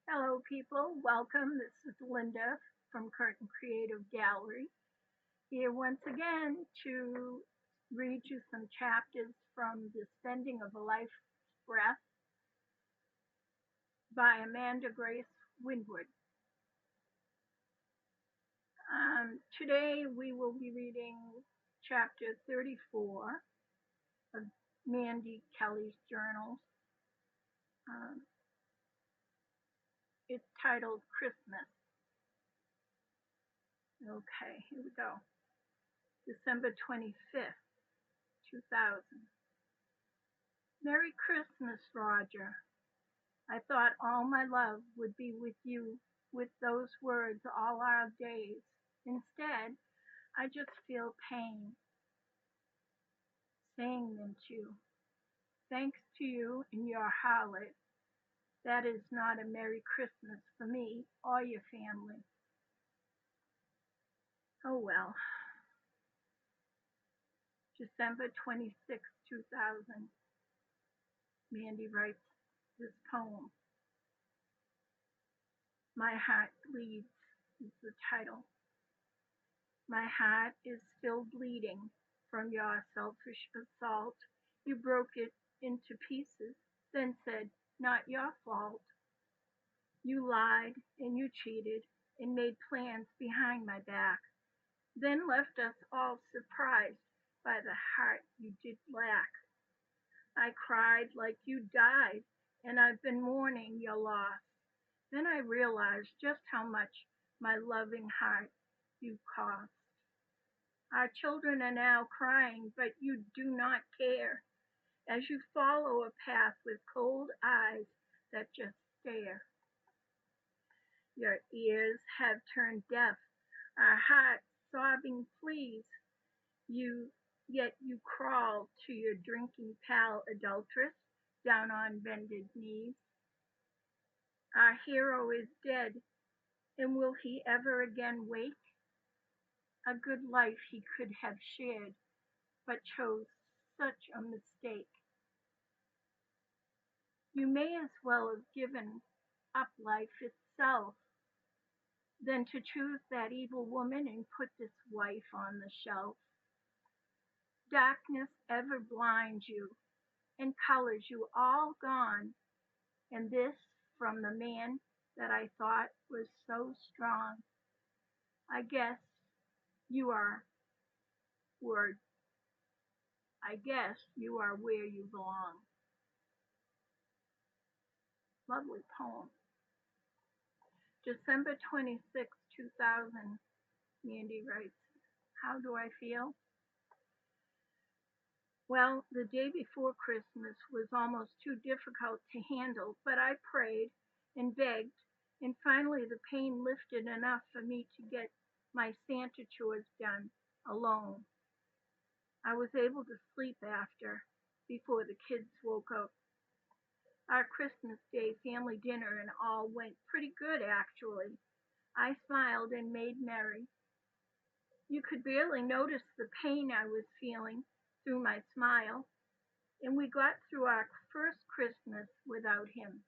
Hello, people. Welcome. This is Linda from Curtin Creative Gallery, here once again to read you some chapters from The Spending of a Life's Breath by Amanda Grace Windward. Today we will be reading chapter 34 of Mandy Kelly's journals. It's titled Christmas. Okay, here we go. December 25th, 2000. Merry Christmas, Roger. I thought all my love would be with you with those words all our days. Instead, I just feel pain saying them to you. Thanks to you and your harlot, that is not a Merry Christmas for me or your family. Oh well. December 26, 2000. Mandy writes this poem. My Heart Bleeds is the title. My heart is still bleeding from your selfish assault. You broke it into pieces, then said, not your fault. You lied and you cheated and made plans behind my back, then left us all surprised by the heart you did lack. I cried like you died, and I've been mourning your loss. Then I realized just how much my loving heart you cost. Our children are now crying, but you do not care, as you follow a path with cold eyes that just stare. Your ears have turned deaf, our hearts sobbing pleas. Yet you crawl to your drinking pal adulteress down on bended knees. Our hero is dead, and will he ever again wake? A good life he could have shared, but chose such a mistake. You may as well have given up life itself than to choose that evil woman and put this wife on the shelf. Darkness ever blinds you, and colors you all gone, and this from the man that I thought was so strong. I guess you are where you belong. Lovely poem. December 26, 2000, Mandy writes, how do I feel? Well, the day before Christmas was almost too difficult to handle, but I prayed and begged, and finally the pain lifted enough for me to get my Santa chores done alone. I was able to sleep before the kids woke up. Our Christmas Day family dinner and all went pretty good, actually. I smiled and made merry. You could barely notice the pain I was feeling through my smile, and we got through our first Christmas without him.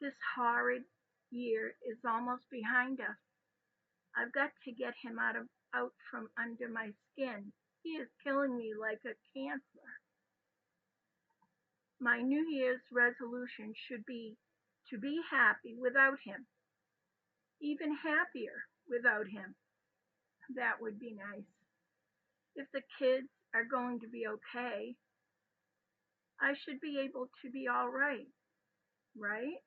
This horrid year is almost behind us. I've got to get him out from under my skin. He is killing me like a cancer. My New Year's resolution should be to be happy without him, even happier without him. That would be nice. If the kids are going to be okay, I should be able to be all right, right?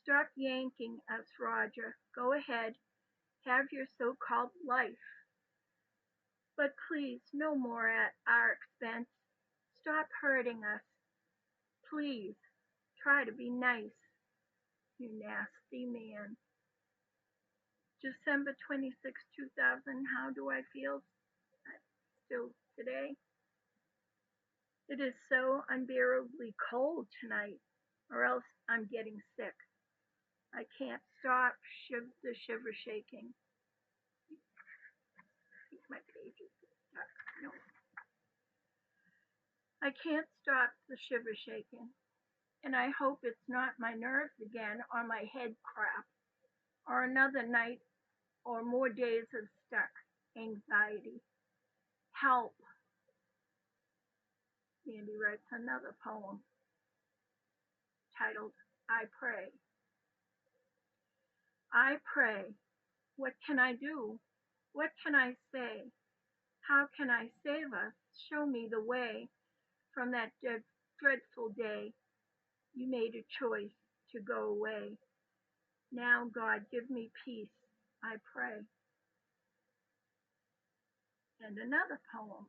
Stop yanking us, Roger. Go ahead, have your so-called life. But please, no more at our expense. Stop hurting us. Please, try to be nice, you nasty man. December 26, 2000, how do I feel still today? It is so unbearably cold tonight, or else I'm getting sick. I can't stop the shiver shaking. I think my page is stuck. No. I can't stop the shiver shaking. And I hope it's not my nerves again or my head crap or another night or more days of stuck anxiety. Help. Mandy writes another poem titled I Pray. I pray. What can I do? What can I say? How can I save us? Show me the way from that dreadful day you made a choice to go away. Now, God, give me peace, I pray. And another poem,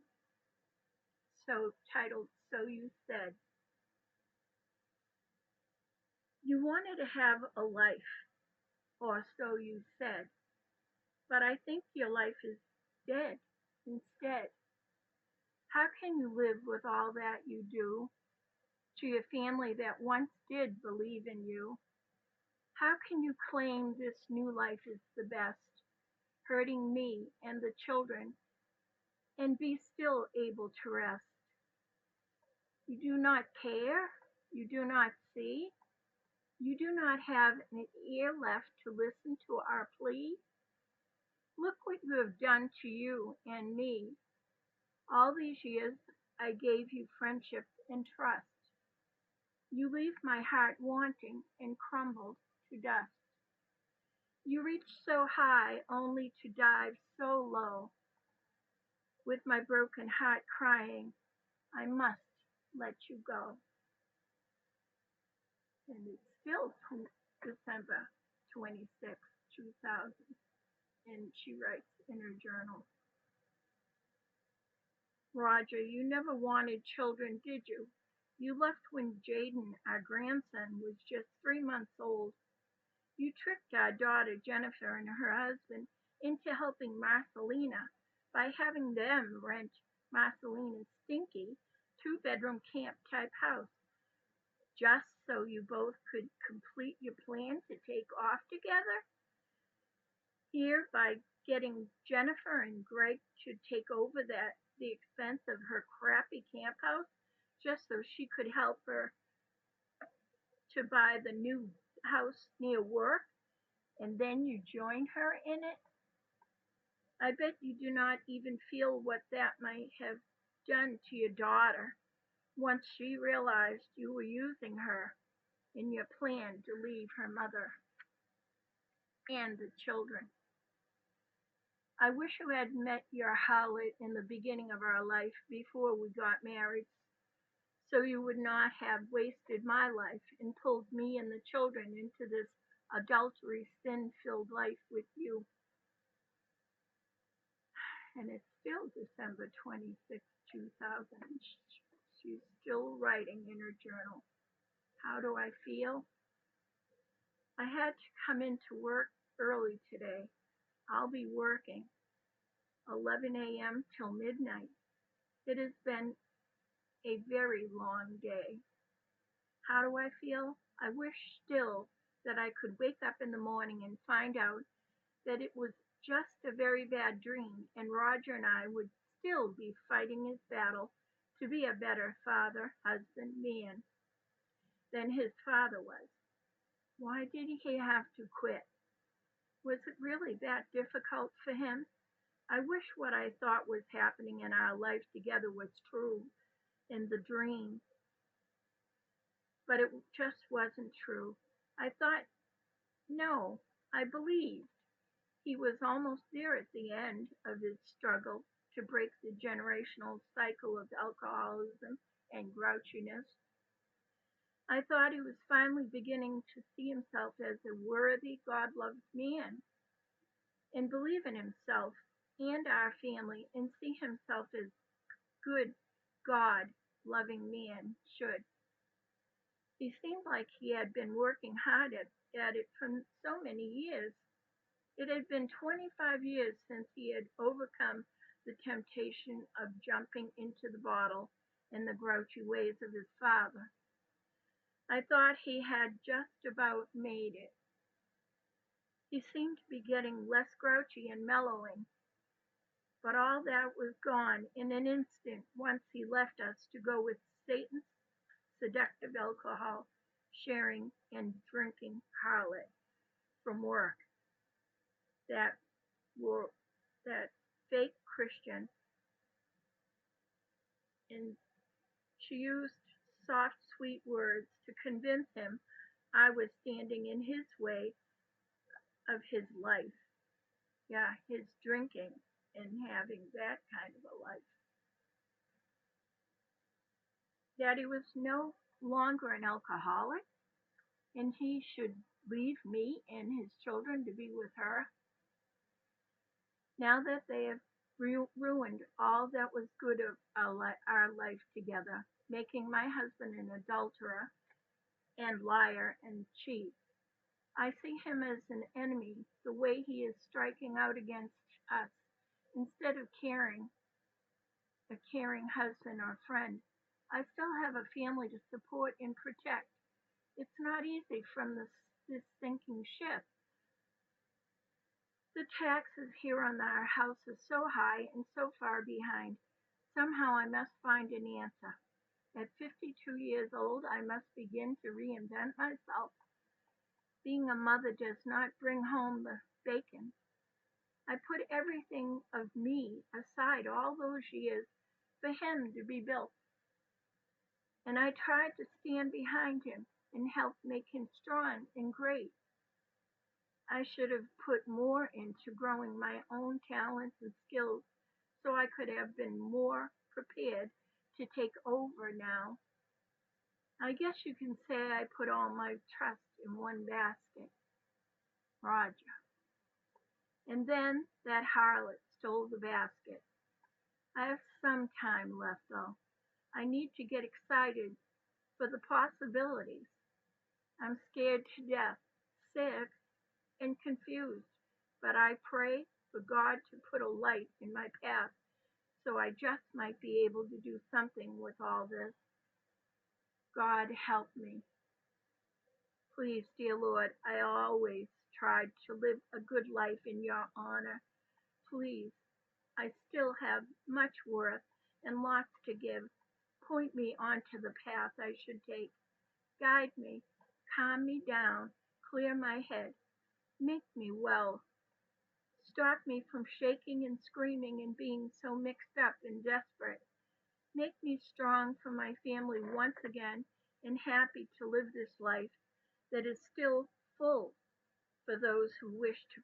so titled So You Said. You wanted to have a life, or so you said, but I think your life is dead instead. How can you live with all that you do to your family that once did believe in you? How can you claim this new life is the best, hurting me and the children, and be still able to rest? You do not care, you do not see, you do not have an ear left to listen to our plea. Look what you have done to you and me. All these years I gave you friendship and trust. You leave my heart wanting and crumbled to dust. You reached so high only to dive so low. With my broken heart crying, I must let you go. And it's still December 26, 2000. And she writes in her journal, Roger, you never wanted children, did you? You left when Jaden, our grandson, was just 3 months old. You tricked our daughter Jennifer and her husband into helping Marcelina by having them rent Marcelina's stinky 2-bedroom camp type house, just so you both could complete your plan to take off together. Here, by getting Jennifer and Greg to take over the expense of her crappy camp house, just so she could help her to buy the new house near work, and then you join her in it. I bet you do not even feel what that might have done to your daughter once she realized you were using her in your plan to leave her mother and the children. I wish you had met your harlot in the beginning of our life before we got married, so you would not have wasted my life and pulled me and the children into this adultery sin-filled life with you. And it's still December 26, 2000. She's still writing in her journal. How do I feel? I had to come into work early today. I'll be working 11 a.m. till midnight. It has been a very long day. How do I feel? I wish still that I could wake up in the morning and find out that it was just a very bad dream and Roger and I would still be fighting his battle to be a better father, husband, man than his father was. Why did he have to quit? Was it really that difficult for him? I wish what I thought was happening in our life together was true in the dream, but it just wasn't true. I thought, no, I believed. He was almost there at the end of his struggle to break the generational cycle of alcoholism and grouchiness. I thought he was finally beginning to see himself as a worthy, God-loved man and believe in himself and our family and see himself as good, God-loving man should. He seemed like he had been working hard at it for so many years. It had been 25 years since he had overcome the temptation of jumping into the bottle and the grouchy ways of his father. I thought he had just about made it. He seemed to be getting less grouchy and mellowing, but all that was gone in an instant once he left us to go with Satan's seductive alcohol sharing and drinking harlot from work that were that fake Christian, and she used soft, sweet words to convince him I was standing in his way of his life. Yeah, his drinking and having that kind of a life. That he was no longer an alcoholic and he should leave me and his children to be with her. Now that they have ruined all that was good of our life together, making my husband an adulterer and liar and cheat, I see him as an enemy the way he is striking out against us instead of a caring husband or friend. I still have a family to support and protect. It's not easy from this sinking ship. The taxes here on our house are so high and so far behind. Somehow I must find an answer. At 52 years old, I must begin to reinvent myself. Being a mother does not bring home the bacon. I put everything of me aside all those years for him to be built, and I tried to stand behind him and help make him strong and great. I should have put more into growing my own talents and skills so I could have been more prepared to take over now. I guess you can say I put all my trust in one basket, Roger. And then that harlot stole the basket. I have some time left though. I need to get excited for the possibilities. I'm scared to death, sick, and confused, but I pray for God to put a light in my path so I just might be able to do something with all this. God help me. Please, dear Lord, I always tried to live a good life in your honor. Please, I still have much worth and lots to give. Point me onto the path I should take. Guide me, calm me down, clear my head, make me well. Stop me from shaking and screaming and being so mixed up and desperate. Make me strong for my family once again and happy to live this life that is still full for those who wish to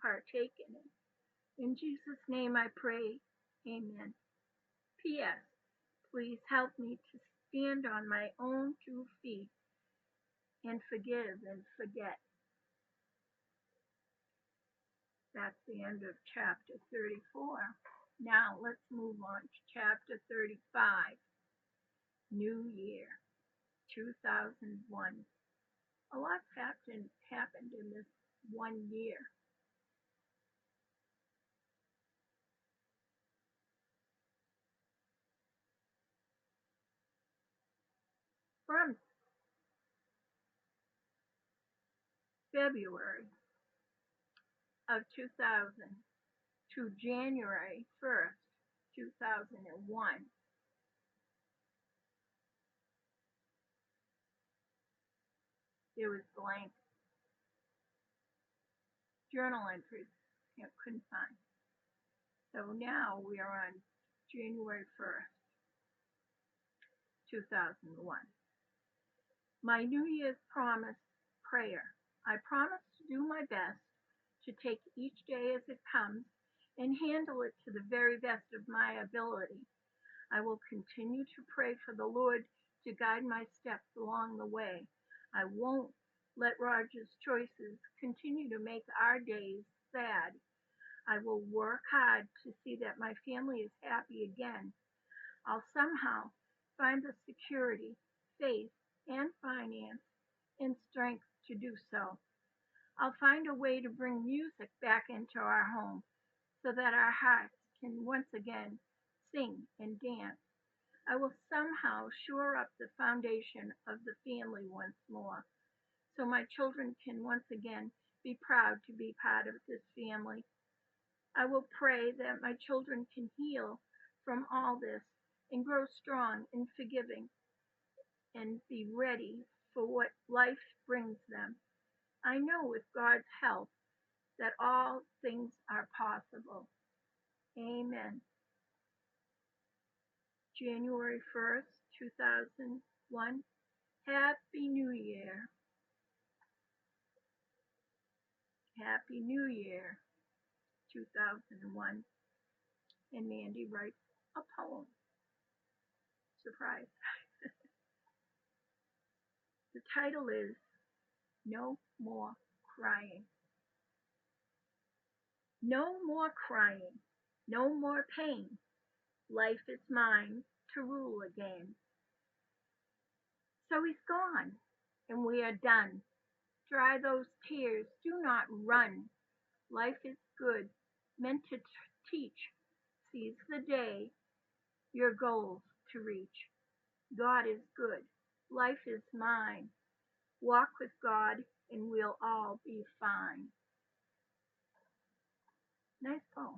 partake in it. In Jesus' name I pray. Amen. P.S. Please help me to stand on my own 2 feet and forgive and forget. That's the end of chapter 34. Now let's move on to chapter 35, New Year, 2001. A lot happened in this 1 year. From February of 2000 to January 1st, 2001, there was blank journal entries I couldn't find. So now we are on January 1st, 2001. My New Year's promise prayer. I promise to do my best to take each day as it comes and handle it to the very best of my ability. I will continue to pray for the Lord to guide my steps along the way. I won't let Roger's choices continue to make our days sad. I will work hard to see that my family is happy again. I'll somehow find the security, faith, and finance and strength to do so. I'll find a way to bring music back into our home so that our hearts can once again sing and dance. I will somehow shore up the foundation of the family once more so my children can once again be proud to be part of this family. I will pray that my children can heal from all this and grow strong and forgiving and be ready for what life brings them. I know with God's help that all things are possible. Amen. January 1st, 2001. Happy New Year. Happy New Year, 2001. And Mandy writes a poem. Surprise. The title is No More Crying. No more crying. No more pain. Life is mine to rule again. So he's gone, and we are done. Dry those tears. Do not run. Life is good, meant to teach. Seize the day, your goals to reach. God is good. Life is mine. Walk with God, and we'll all be fine. Nice poem.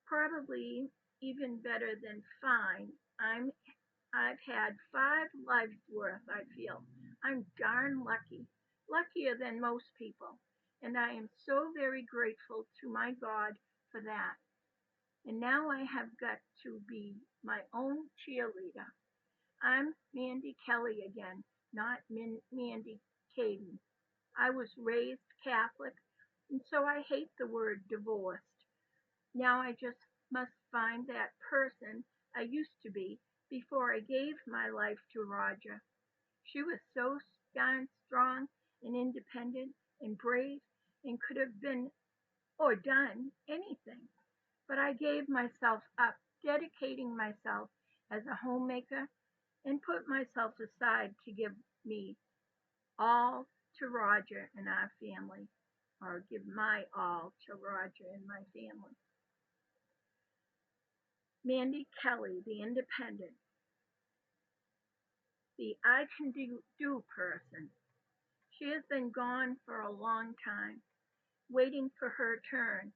Probably even better than fine. I've had 5 lives worth, I feel. I'm darn lucky. Luckier than most people. And I am so very grateful to my God for that. And now I have got to be my own cheerleader. I'm Mandy Kelly again, not Mandy Caden. I was raised Catholic, and so I hate the word divorced. Now I just must find that person I used to be before I gave my life to Roger. She was so darn strong and independent and brave and could have been or done anything. But I gave myself up, dedicating myself as a homemaker and put myself aside to give me all to Roger and our family, or give my all to Roger and my family. Mandy Kelly, the independent, the I can do person. She has been gone for a long time, waiting for her turn.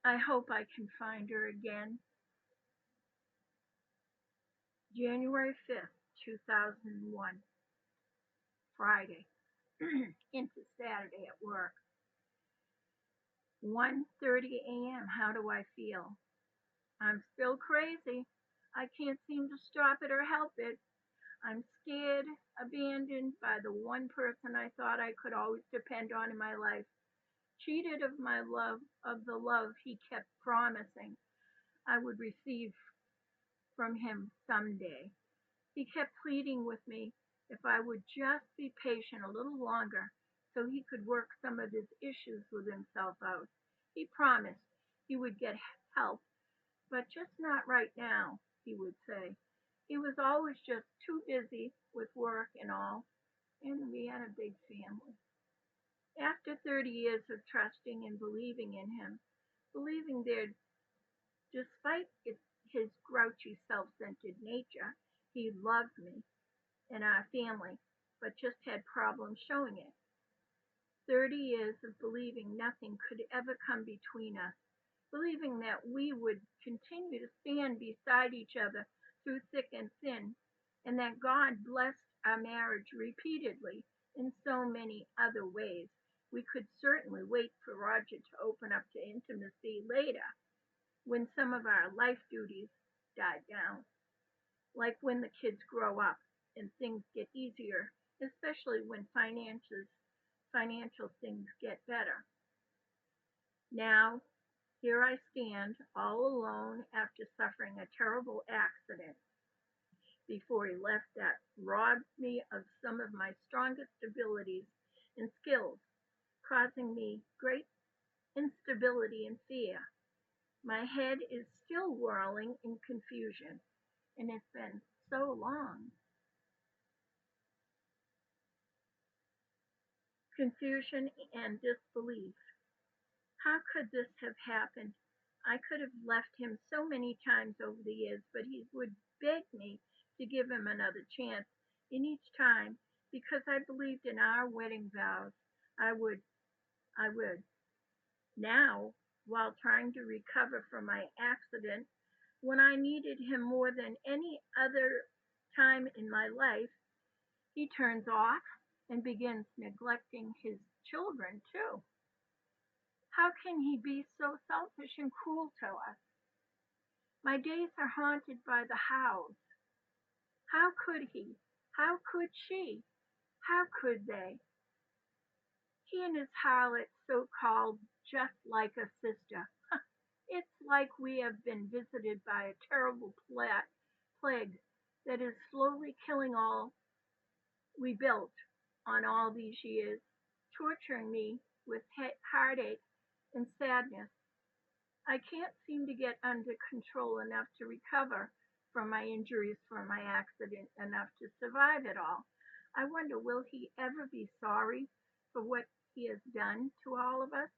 I hope I can find her again. January 5th, 2001, Friday, into Saturday at work. 1:30 a.m. How do I feel? I'm still crazy. I can't seem to stop it or help it. I'm scared, abandoned by the one person I thought I could always depend on in my life. Cheated of my love, of the love he kept promising I would receive from him someday. He kept pleading with me if I would just be patient a little longer so he could work some of his issues with himself out. He promised he would get help, but just not right now, he would say. He was always just too busy with work and all, and we had a big family. After 30 years of trusting and believing in him, believing there, despite his grouchy, self-centered nature, he loved me and our family, but just had problems showing it. 30 years of believing nothing could ever come between us, believing that we would continue to stand beside each other through thick and thin, and that God blessed our marriage repeatedly in so many other ways. We could certainly wait for Roger to open up to intimacy later, when some of our life duties died down, like when the kids grow up and things get easier, especially when financial things get better. Now, here I stand all alone after suffering a terrible accident before he left that robbed me of some of my strongest abilities and skills, causing me great instability and fear. My head is still whirling in confusion, and it's been so long. Confusion and disbelief. How could this have happened? I could have left him so many times over the years, but he would beg me to give him another chance. And each time, because I believed in our wedding vows, I would. I would. Now, while trying to recover from my accident, when I needed him more than any other time in my life, He turns off and begins neglecting his children too. How can he be so selfish and cruel to us? My days are haunted by the hows. How could he? How could she? How could they? He and his harlot, so called, just like a sister. It's like we have been visited by a terrible plague that is slowly killing all we built on all these years, torturing me with heartache and sadness. I can't seem to get under control enough to recover from my injuries from my accident enough to survive it all. I wonder, will he ever be sorry for what he has done to all of us?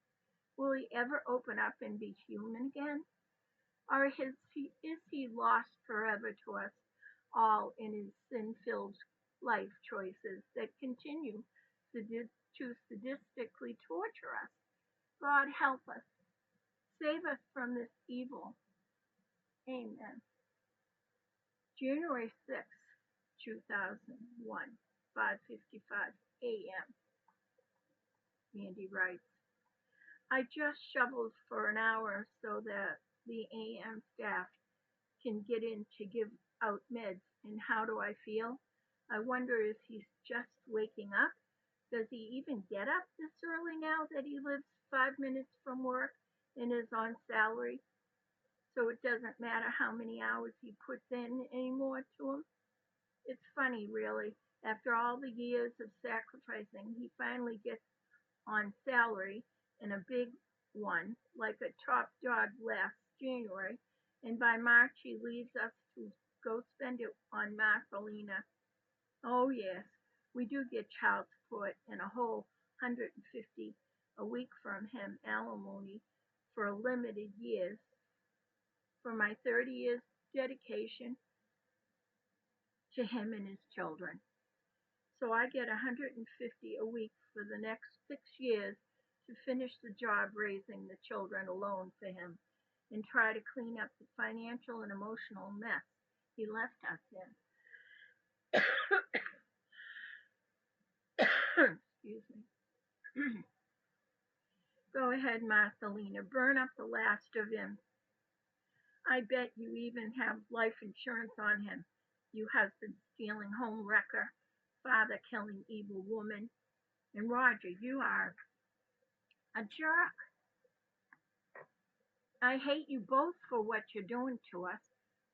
Will he ever open up and be human again? Or is he lost forever to us all in his sin-filled life choices that continue to sadistically torture us? God help us. Save us from this evil. Amen. January 6, 2001, 5:55 a.m. Mandy writes, I just shoveled for an hour so that the AM staff can get in to give out meds. And how do I feel? I wonder if he's just waking up. Does he even get up this early now that he lives 5 minutes from work and is on salary? So it doesn't matter how many hours he puts in anymore to him. It's funny, really. After all the years of sacrificing, he finally gets on salary and a big one, like a top dog last January, and by March he leaves us to go spend it on Marcelina. Oh yes, we do get child support and a whole 150 a week from him alimony for limited years for my 30 years dedication to him and his children. So I get 150 a week for the next 6 years to finish the job raising the children alone for him and try to clean up the financial and emotional mess he left us in. Excuse me. Go ahead, Marcelina, burn up the last of him. I bet you even have life insurance on him, you husband stealing home wrecker, father killing evil woman. And Roger, you are a jerk. I hate you both for what you're doing to us,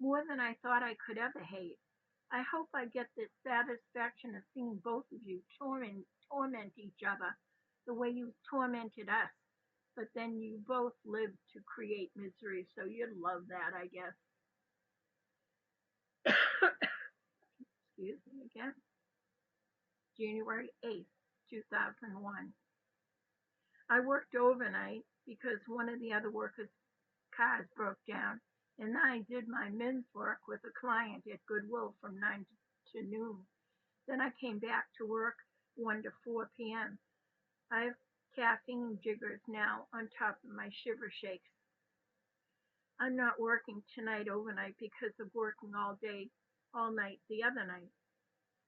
more than I thought I could ever hate. I hope I get the satisfaction of seeing both of you torment each other the way you tormented us. But then you both lived to create misery, so you'd love that, I guess. Excuse me again. January 8th, 2001. I worked overnight because one of the other workers' cars broke down, and I did my men's work with a client at Goodwill from 9 to noon. Then I came back to work 1 to 4 p.m. I have caffeine jiggers now on top of my shiver shakes. I'm not working tonight overnight because of working all night the other night.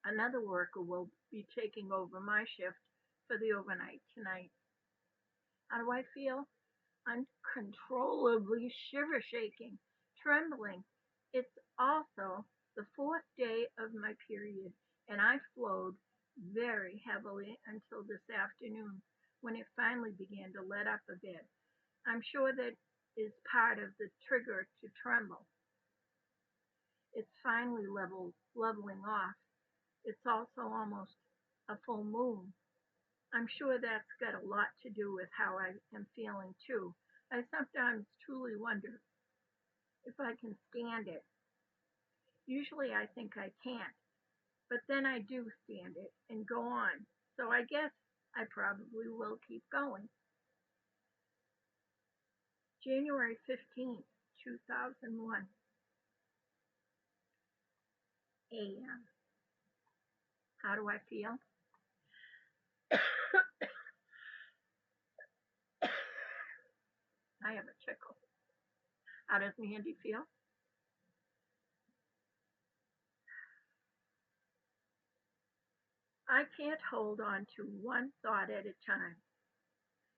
Another worker will be taking over my shift for the overnight tonight. How do I feel? Uncontrollably shiver shaking, trembling. It's also the fourth day of my period, and I flowed very heavily until this afternoon when it finally began to let up a bit. I'm sure that is part of the trigger to tremble. It's finally leveling off. It's also almost a full moon. I'm sure that's got a lot to do with how I am feeling too. I sometimes truly wonder if I can stand it. Usually I think I can't, but then I do stand it and go on. So I guess I probably will keep going. January 15th, 2001 a.m. How do I feel? I have a tickle. How does Mandy feel? I can't hold on to one thought at a time.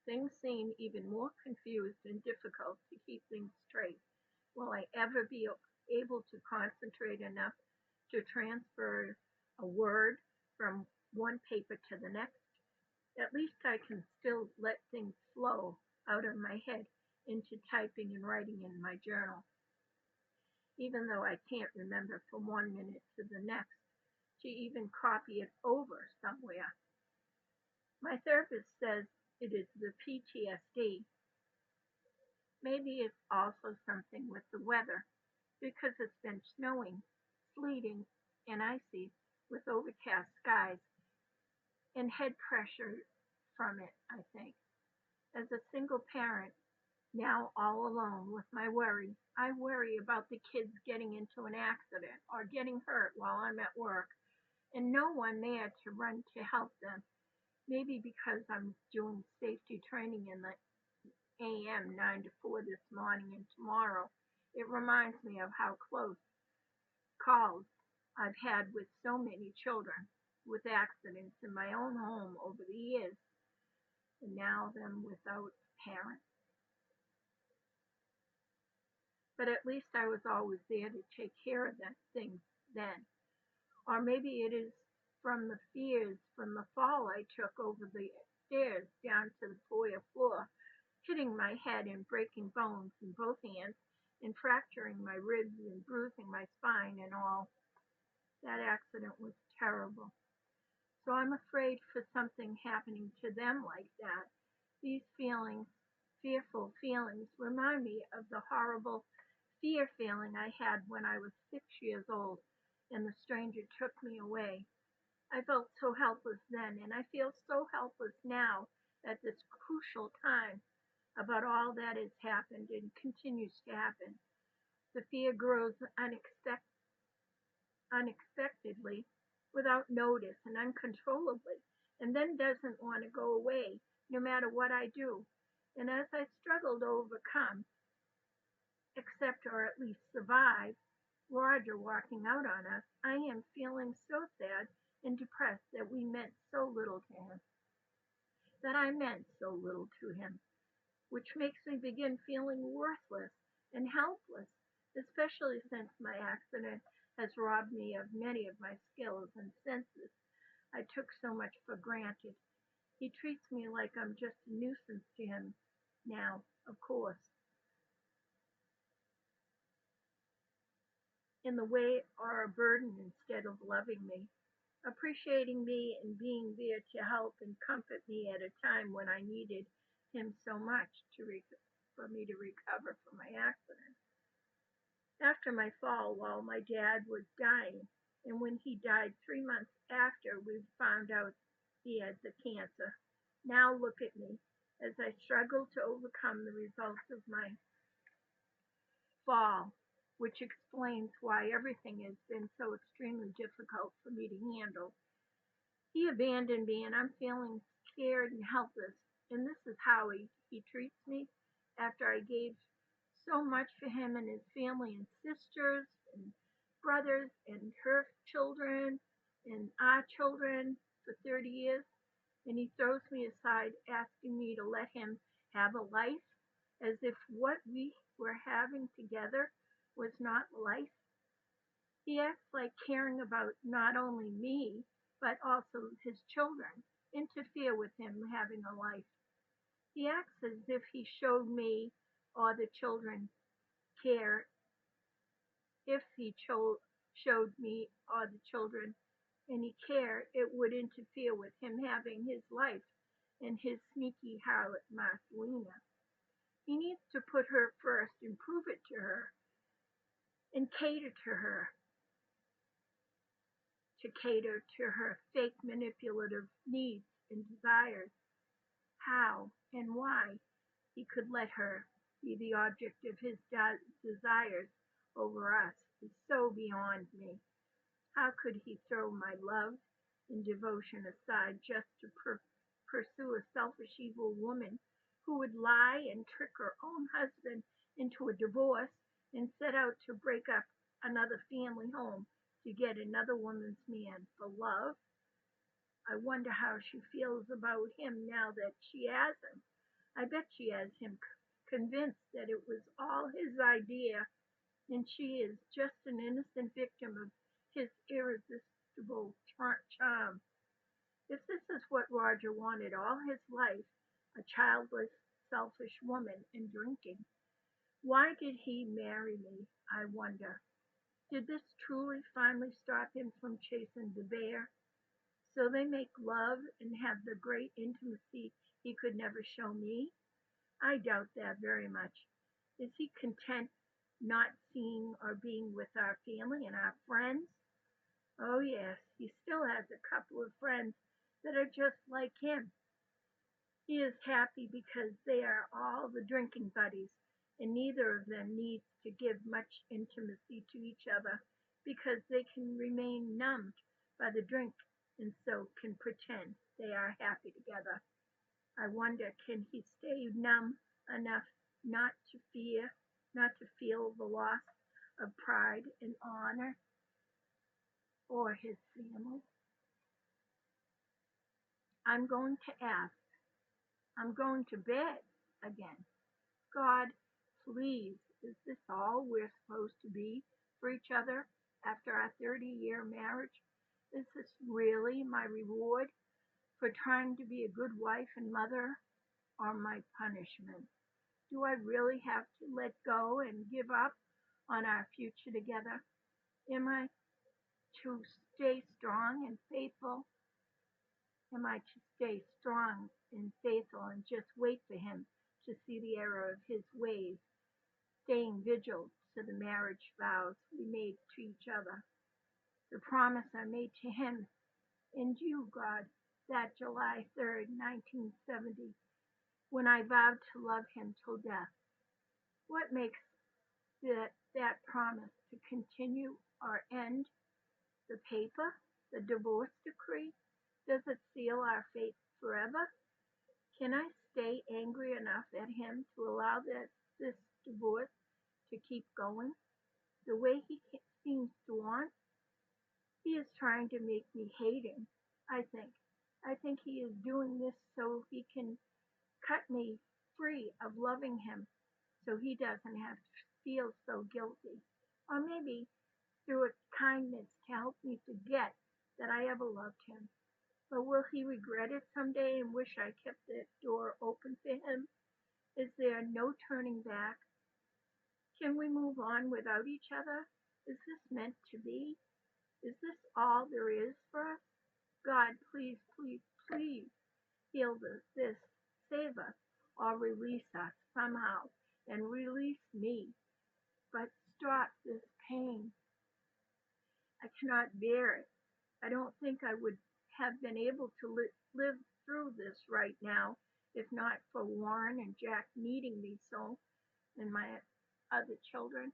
Things seem even more confused and difficult to keep things straight. Will I ever be able to concentrate enough to transfer a word from one paper to the next? At least I can still let things flow out of my head into typing and writing in my journal, even though I can't remember from one minute to the next to even copy it over somewhere. My therapist says it is the PTSD. Maybe it's also something with the weather because it's been snowing, sleeting, and icy with overcast skies and head pressure from it, I think. As a single parent, now all alone with my worry, I worry about the kids getting into an accident or getting hurt while I'm at work and no one there to run to help them. Maybe because I'm doing safety training in the AM 9 to 4 this morning and tomorrow, it reminds me of how close calls I've had with so many children with accidents in my own home over the years, and now them without parents. But at least I was always there to take care of that things then. Or maybe it is from the fears from the fall I took over the stairs down to the foyer floor, hitting my head and breaking bones in both hands and fracturing my ribs and bruising my spine and all. That accident was terrible. So I'm afraid for something happening to them like that. These feelings, fearful feelings, remind me of the horrible fear feeling I had when I was 6 years old and the stranger took me away. I felt so helpless then, and I feel so helpless now at this crucial time about all that has happened and continues to happen. The fear grows unexpectedly, without notice and uncontrollably, and then doesn't want to go away no matter what I do. And as I struggle to overcome, accept, or at least survive Roger walking out on us, I am feeling so sad and depressed that we meant so little to him, that I meant so little to him, which makes me begin feeling worthless and helpless, especially since my accident has robbed me of many of my skills and senses I took so much for granted. He treats me like I'm just a nuisance to him now, of course, in the way or a burden instead of loving me, appreciating me and being there to help and comfort me at a time when I needed him so much for me to recover from my accident. After my fall while my dad was dying, and when he died 3 months after we found out he had the cancer. Now look at me as I struggle to overcome the results of my fall, which explains why everything has been so extremely difficult for me to handle. He abandoned me and I'm feeling scared and helpless. And this is how he treats me after I gave so much for him and his family and sisters and brothers and her children and our children for 30 years. And he throws me aside, asking me to let him have a life as if what we were having together was not life. He acts like caring about not only me, but also his children, interfere with him having a life. He acts as if he showed me or the children care if showed me or the children any care, it would interfere with him having his life and his sneaky harlot Marcelina. He needs to put her first and prove it to her and cater to her fake manipulative needs and desires. How and why he could let her be the object of his desires over us is so beyond me. How could he throw my love and devotion aside just to pursue a selfish evil woman who would lie and trick her own husband into a divorce and set out to break up another family home to get another woman's man for love? I wonder how she feels about him now that she has him. I bet she has him convinced that it was all his idea and she is just an innocent victim of his irresistible charm. If this is what Roger wanted all his life, a childless, selfish woman and drinking, why did he marry me, I wonder? Did this truly finally stop him from chasing the bear? So they make love and have the great intimacy he could never show me? I doubt that very much. Is he content not seeing or being with our family and our friends? Oh, yes, he still has a couple of friends that are just like him. He is happy because they are all the drinking buddies, and neither of them needs to give much intimacy to each other because they can remain numbed by the drink and so can pretend they are happy together. I wonder, can he stay numb enough not to fear, not to feel the loss of pride and honor or his family? I'm going to ask. I'm going to bed again. God, please, is this all we're supposed to be for each other after our 30-year marriage? Is this really my reward for trying to be a good wife and mother, or my punishment? Do I really have to let go and give up on our future together? Am I to stay strong and faithful? Am I to stay strong and faithful and just wait for him to see the error of his ways, staying vigil to the marriage vows we made to each other, the promise I made to him and you, God, that July 3rd, 1970, when I vowed to love him till death? What makes that promise to continue or end? The paper? The divorce decree? Does it seal our fate forever? Can I stay angry enough at him to allow this divorce to keep going the way he seems to want? He is trying to make me hate him, I think. I think he is doing this so he can cut me free of loving him so he doesn't have to feel so guilty. Or maybe through a kindness to help me forget that I ever loved him. But will he regret it someday and wish I kept that door open for him? Is there no turning back? Can we move on without each other? Is this meant to be? Is this all there is for us? God, please, please, please heal this, save us, or release us somehow, and release me. But stop this pain. I cannot bear it. I don't think I would have been able to live through this right now if not for Warren and Jack needing me so, and my other children.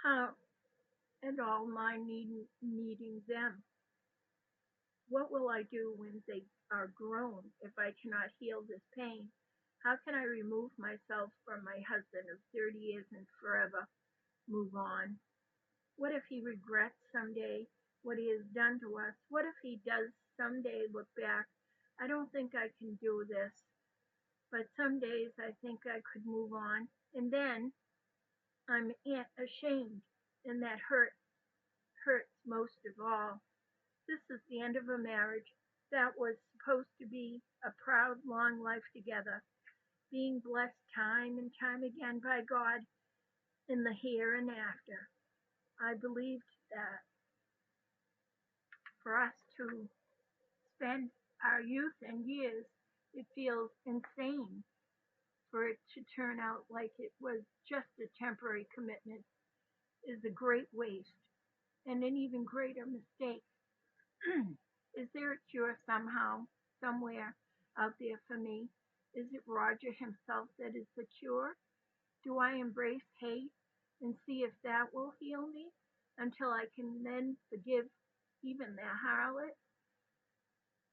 How and all my needing them. What will I do when they are grown if I cannot heal this pain? How can I remove myself from my husband of 30 years and forever move on? What if he regrets someday what he has done to us? What if he does someday look back? I don't think I can do this, but some days I think I could move on, and then I'm ashamed, and that hurts most of all. This is the end of a marriage that was supposed to be a proud, long life together, being blessed time and time again by God in the here and after. I believed that for us to spend our youth and years, it feels insane for it to turn out like it was just a temporary commitment is a great waste and an even greater mistake. Is there a cure somehow, somewhere out there for me? Is it Roger himself that is the cure? Do I embrace hate and see if that will heal me until I can then forgive even the harlot?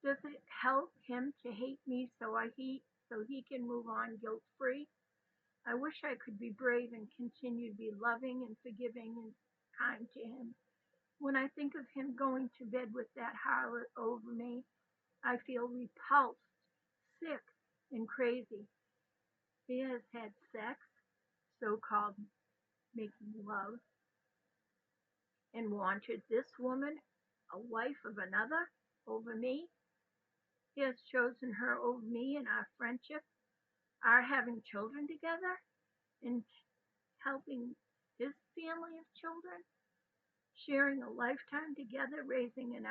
Does it help him to hate me so he can move on guilt free? I wish I could be brave and continue to be loving and forgiving and kind to him. When I think of him going to bed with that harlot over me, I feel repulsed, sick, and crazy. He has had sex, so-called making love, and wanted this woman, a wife of another, over me. He has chosen her over me in our friendship, our having children together, and helping his family of children, sharing a lifetime together, raising an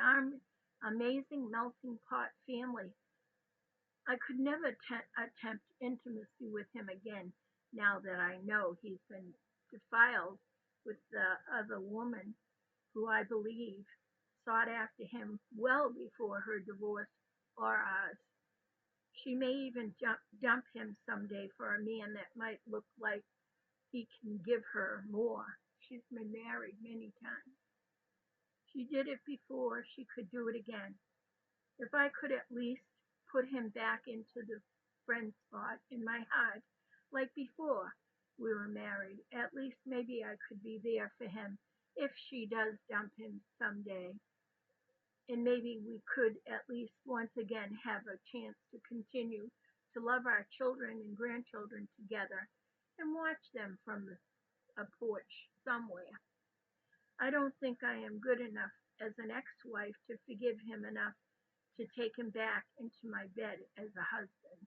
amazing melting pot family. I could never attempt intimacy with him again now that I know he's been defiled with the other woman who I believe sought after him well before her divorce or ours. She may even dump him someday for a man that might look like he can give her more. She's been married many times. She did it before, she could do it again. If I could at least put him back into the friend spot in my heart, like before we were married, at least maybe I could be there for him if she does dump him someday. And maybe we could at least once again have a chance to continue to love our children and grandchildren together and watch them from a porch somewhere. I don't think I am good enough as an ex-wife to forgive him enough to take him back into my bed as a husband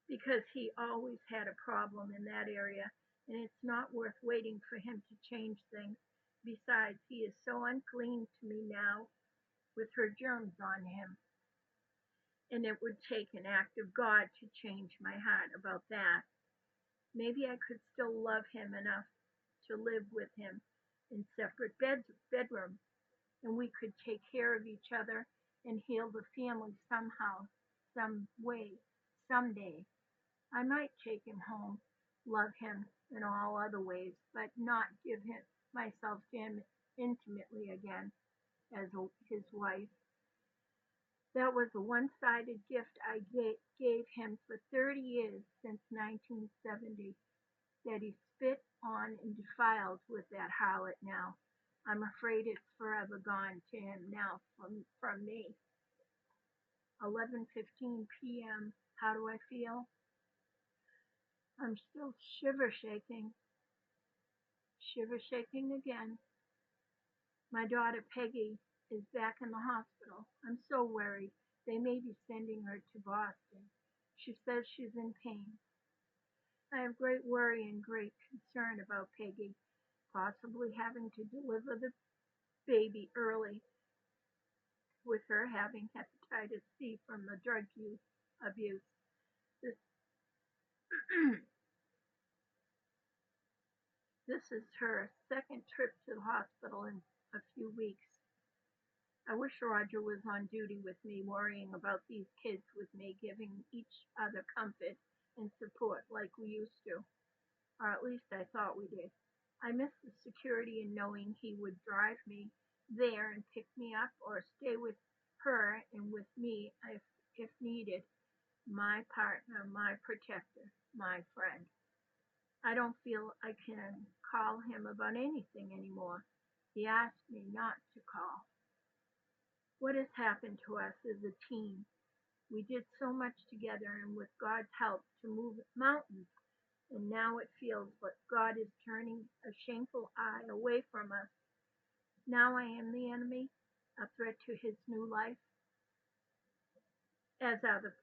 because he always had a problem in that area and it's not worth waiting for him to change things. Besides, he is so unclean to me now with her germs on him, and it would take an act of God to change my heart about that. Maybe I could still love him enough to live with him in separate bedrooms, and we could take care of each other and heal the family somehow, some way, someday. I might take him home, love him in all other ways, but not give him myself to him intimately again as his wife. That was a one-sided gift I gave him for 30 years since 1970 that he spit on and defiled with that harlot now. I'm afraid it's forever gone to him now from me. 11:15 p.m. How do I feel? I'm still shiver shaking again. My daughter Peggy is back in the hospital. I'm so worried. They may be sending her to Boston. She says she's in pain. I have great worry and great concern about Peggy possibly having to deliver the baby early with her having hepatitis C from the drug abuse. This, this is her second trip to the hospital in a few weeks. I wish Roger was on duty with me, worrying about these kids with me, giving each other comfort and support like we used to, or at least I thought we did. I miss the security in knowing he would drive me there and pick me up or stay with her and with me if needed. My partner, my protector, my friend. I don't feel I can call him about anything anymore. He asked me not to call. What has happened to us as a team? We did so much together and with God's help to move mountains, and now it feels like God is turning a shameful eye away from us. Now I am the enemy, a threat to his new life, as are the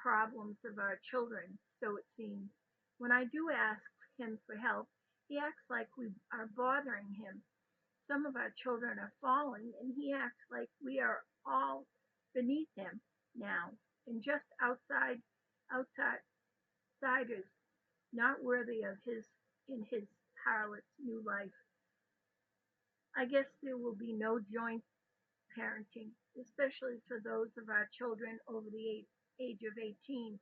problems of our children, so it seems. When I do ask him for help, he acts like we are bothering him. Some of our children are falling, and he acts like we are all beneath him now, and just outsiders, not worthy of his in his harlot's new life. I guess there will be no joint parenting, especially for those of our children over the age of 18.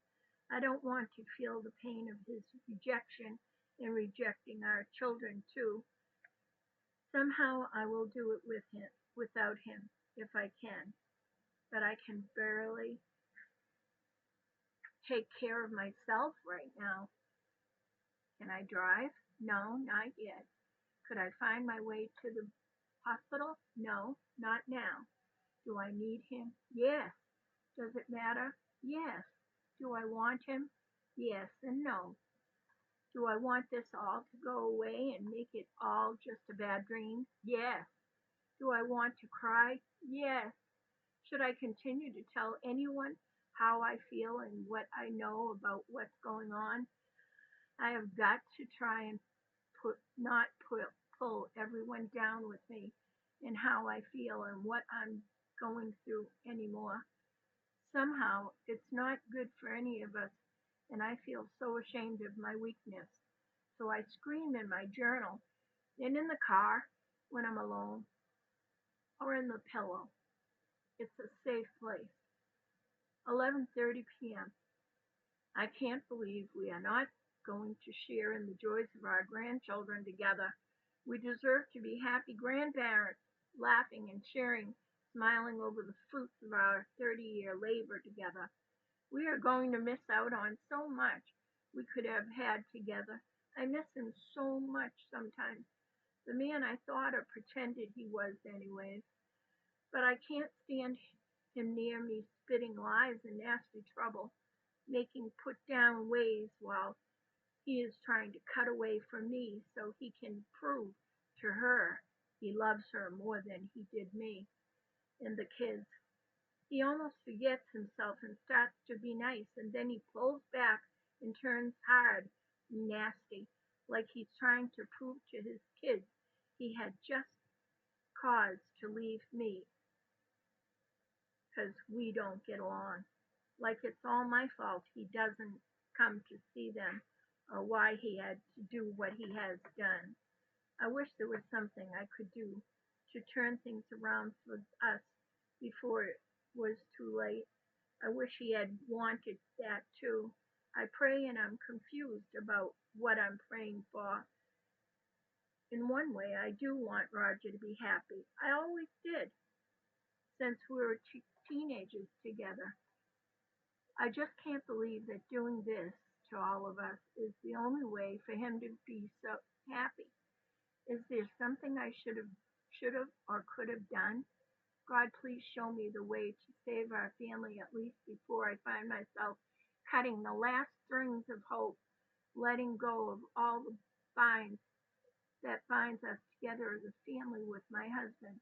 I don't want to feel the pain of his rejection and rejecting our children too. Somehow I will do it without him, if I can. But I can barely take care of myself right now. Can I drive? No, not yet. Could I find my way to the Hospital? No, not now. Do I need him? Yes. Does it matter? Yes. Do I want him? Yes and no. Do I want this all to go away and make it all just a bad dream? Yes. Do I want to cry? Yes. Should I continue to tell anyone how I feel and what I know about what's going on? I have got to try and not pull everyone down with me in how I feel and what I'm going through anymore. Somehow, it's not good for any of us, and I feel so ashamed of my weakness. So I scream in my journal and in the car when I'm alone or in the pillow. It's a safe place. 11:30 p.m. I can't believe we are not going to share in the joys of our grandchildren together. We deserve to be happy grandparents, laughing and sharing, smiling over the fruits of our 30-year labor together. We are going to miss out on so much we could have had together. I miss him so much sometimes. The man I thought or pretended he was anyways. But I can't stand him near me spitting lies and nasty trouble, making put down ways while he is trying to cut away from me so he can prove to her he loves her more than he did me and the kids. He almost forgets himself and starts to be nice, and then he pulls back and turns hard and nasty, like he's trying to prove to his kids he had just cause to leave me because we don't get along. Like it's all my fault he doesn't come to see them or why he had to do what he has done. I wish there was something I could do to turn things around for us before it was too late. I wish he had wanted that too. I pray and I'm confused about what I'm praying for. In one way, I do want Roger to be happy. I always did, since we were teenagers together. I just can't believe that doing this to all of us is the only way for him to be so happy. Is there something I should have or could have done? God, please show me the way to save our family at least before I find myself cutting the last strings of hope, letting go of all the binds that binds us together as a family with my husband.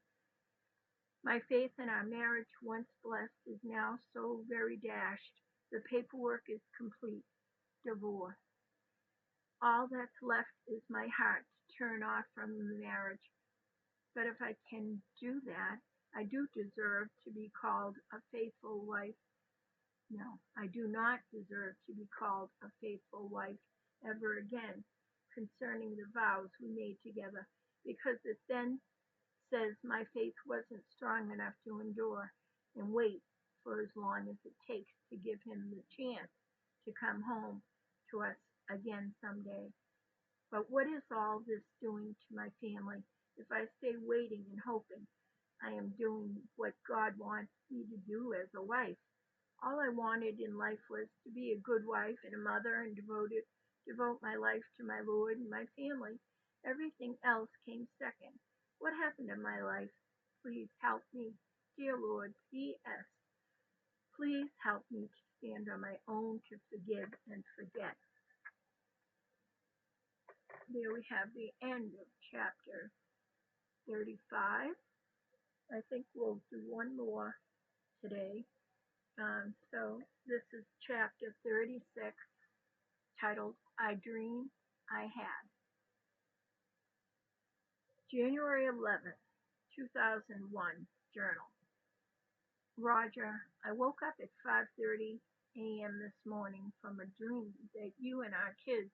My faith in our marriage, once blessed, is now so very dashed. The paperwork is complete. Divorce. All that's left is my heart to turn off from the marriage. But if I can do that, I do deserve to be called a faithful wife. No, I do not deserve to be called a faithful wife ever again concerning the vows we made together, because it then says my faith wasn't strong enough to endure and wait for as long as it takes to give him the chance to come home to us again someday. But what is all this doing to my family? If I stay waiting and hoping, I am doing what God wants me to do as a wife. All I wanted in life was to be a good wife and a mother and devote my life to my Lord and my family. Everything else came second. What happened to my life? Please help me. Dear Lord, P.S. Please help me to stand on my own to forgive and forget. There we have the end of chapter 35. I think we'll do one more today. So this is chapter 36, titled I Dream I Had. January 11th, 2001, journal. Roger, I woke up at 5:30 a.m. this morning from a dream that you and our kids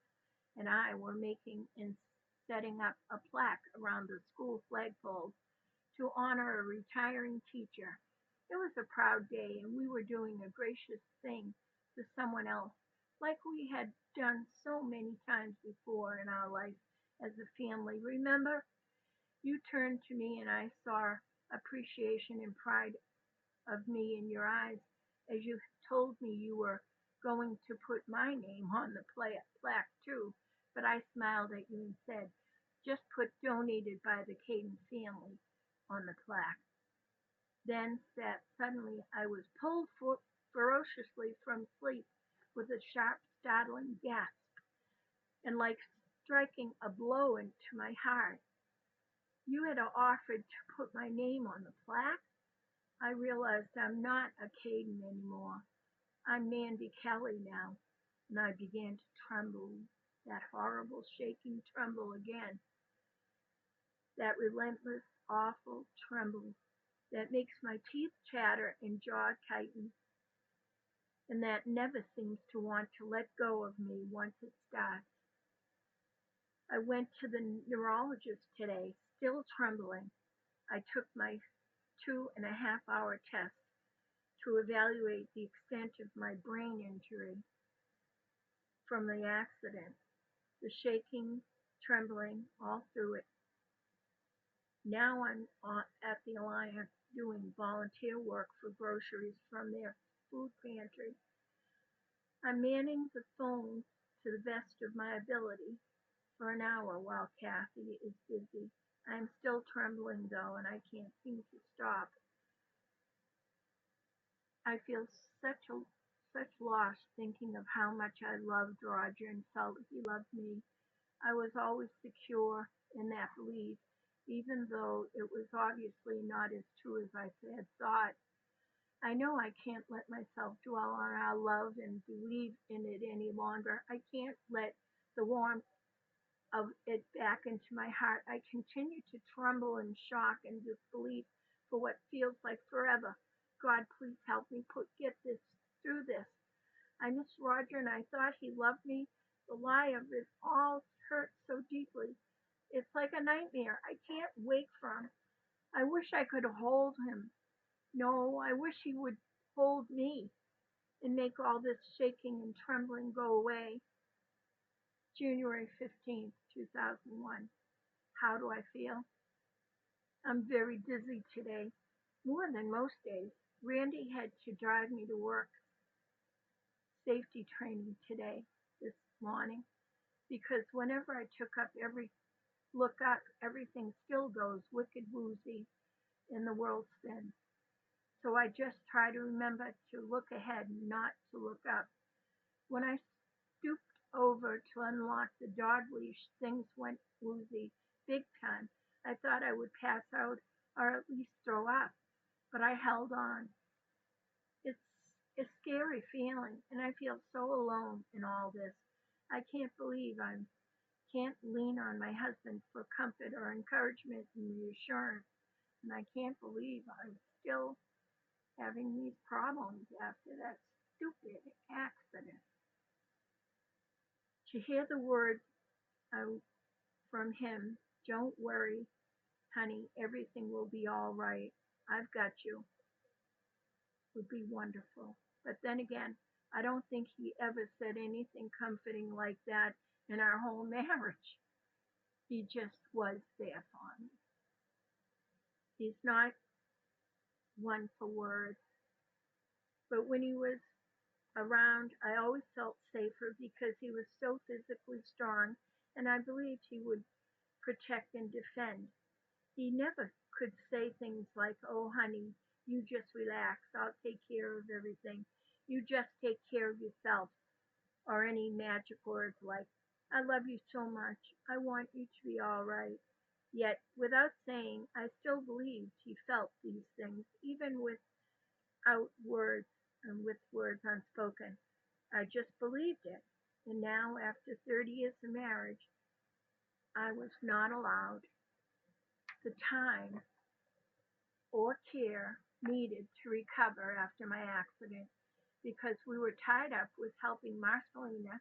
and I were making and setting up a plaque around the school flagpoles to honor a retiring teacher. It was a proud day, and we were doing a gracious thing to someone else, like we had done so many times before in our life as a family. Remember, you turned to me, and I saw appreciation and pride of me in your eyes as you told me you were going to put my name on the plaque too. But I smiled at you and said, just put donated by the Caden family. on the plaque. Then sat suddenly I was pulled ferociously from sleep with a sharp, startling gasp, and like striking a blow into my heart. You had offered to put my name on the plaque. I realized I'm not a Caden anymore. I'm Mandy Kelly now, and I began to tremble, that horrible shaking tremble again, that relentless, awful tremble that makes my teeth chatter and jaw tighten, and that never seems to want to let go of me once it starts. I went to the neurologist today, still trembling. I took my 2.5 hour test to evaluate the extent of my brain injury from the accident, the shaking, trembling, all through it. Now I'm at the Alliance doing volunteer work for groceries from their food pantry. I'm manning the phone to the best of my ability for an hour while Kathy is busy. I'm still trembling though, and I can't seem to stop. I feel such a such loss thinking of how much I loved Roger and felt he loved me. I was always secure in that belief, even though it was obviously not as true as I had thought. I know I can't let myself dwell on our love and believe in it any longer. I can't let the warmth of it back into my heart. I continue to tremble in shock and disbelief for what feels like forever. God, please help me get this through this. I miss Roger and I thought he loved me. The lie of it all hurts so deeply. It's like a nightmare I can't wake from. I wish I could hold him. No, I wish he would hold me and make all this shaking and trembling go away. January 15th, 2001. How do I feel? I'm very dizzy today, more than most days. Randy had to drive me to work safety training today, this morning, because whenever I look up, everything still goes wicked woozy and the world spins. So I just try to remember to look ahead and not to look up. When I stooped over to unlock the dog leash, things went woozy big time. I thought I would pass out or at least throw up, but I held on. It's a scary feeling, and I feel so alone in all this. I can't believe I can't lean on my husband for comfort or encouragement and reassurance, and I can't believe I'm still having these problems after that stupid accident. To hear the words from him, "Don't worry, honey, everything will be all right. I've got you," would be wonderful. But then again, I don't think he ever said anything comforting like that in our whole marriage. He just was there for me. He's not one for words, but when he was around, I always felt safer because he was so physically strong, and I believed he would protect and defend. He never could say things like, "Oh, honey, you just relax. I'll take care of everything. You just take care of yourself," or any magic words like, "I love you so much. I want you to be all right." Yet, without saying, I still believed he felt these things, even without words and with words unspoken. I just believed it. And now, after 30 years of marriage, I was not allowed the time or care needed to recover after my accident because we were tied up with helping Marcelina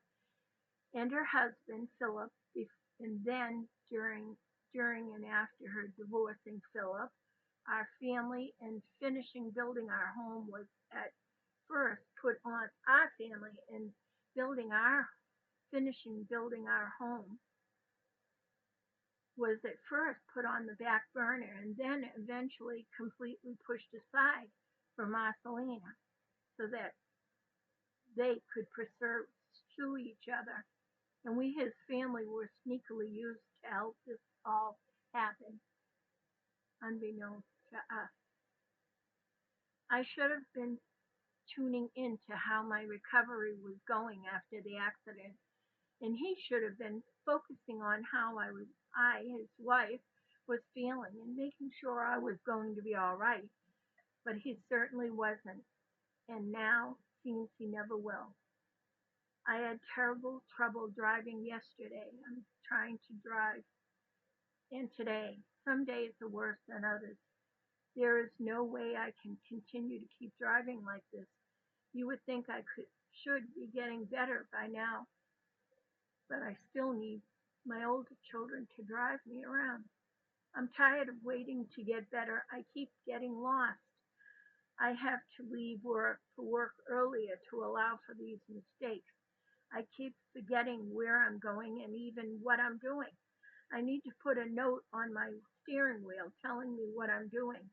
and her husband Philip, and then during and after her divorcing Philip, our family and finishing building our home was at first put on our family and building our finishing building our home was at first put on the back burner and then eventually completely pushed aside for Marcelina so that they could pursue each other. And we, his family, were sneakily used to help this all happen. unbeknownst to us. I should have been tuning into how my recovery was going after the accident, and he should have been focusing on how his wife, was feeling and making sure I was going to be all right. But he certainly wasn't, and now seems he never will. I had terrible trouble driving yesterday. I'm trying to drive, and today. Some days are worse than others. There is no way I can continue to keep driving like this. You would think I should be getting better by now, but I still need my older children to drive me around. I'm tired of waiting to get better. I keep getting lost. I have to leave work for work earlier to allow for these mistakes. I keep forgetting where I'm going and even what I'm doing. I need to put a note on my steering wheel telling me what I'm doing.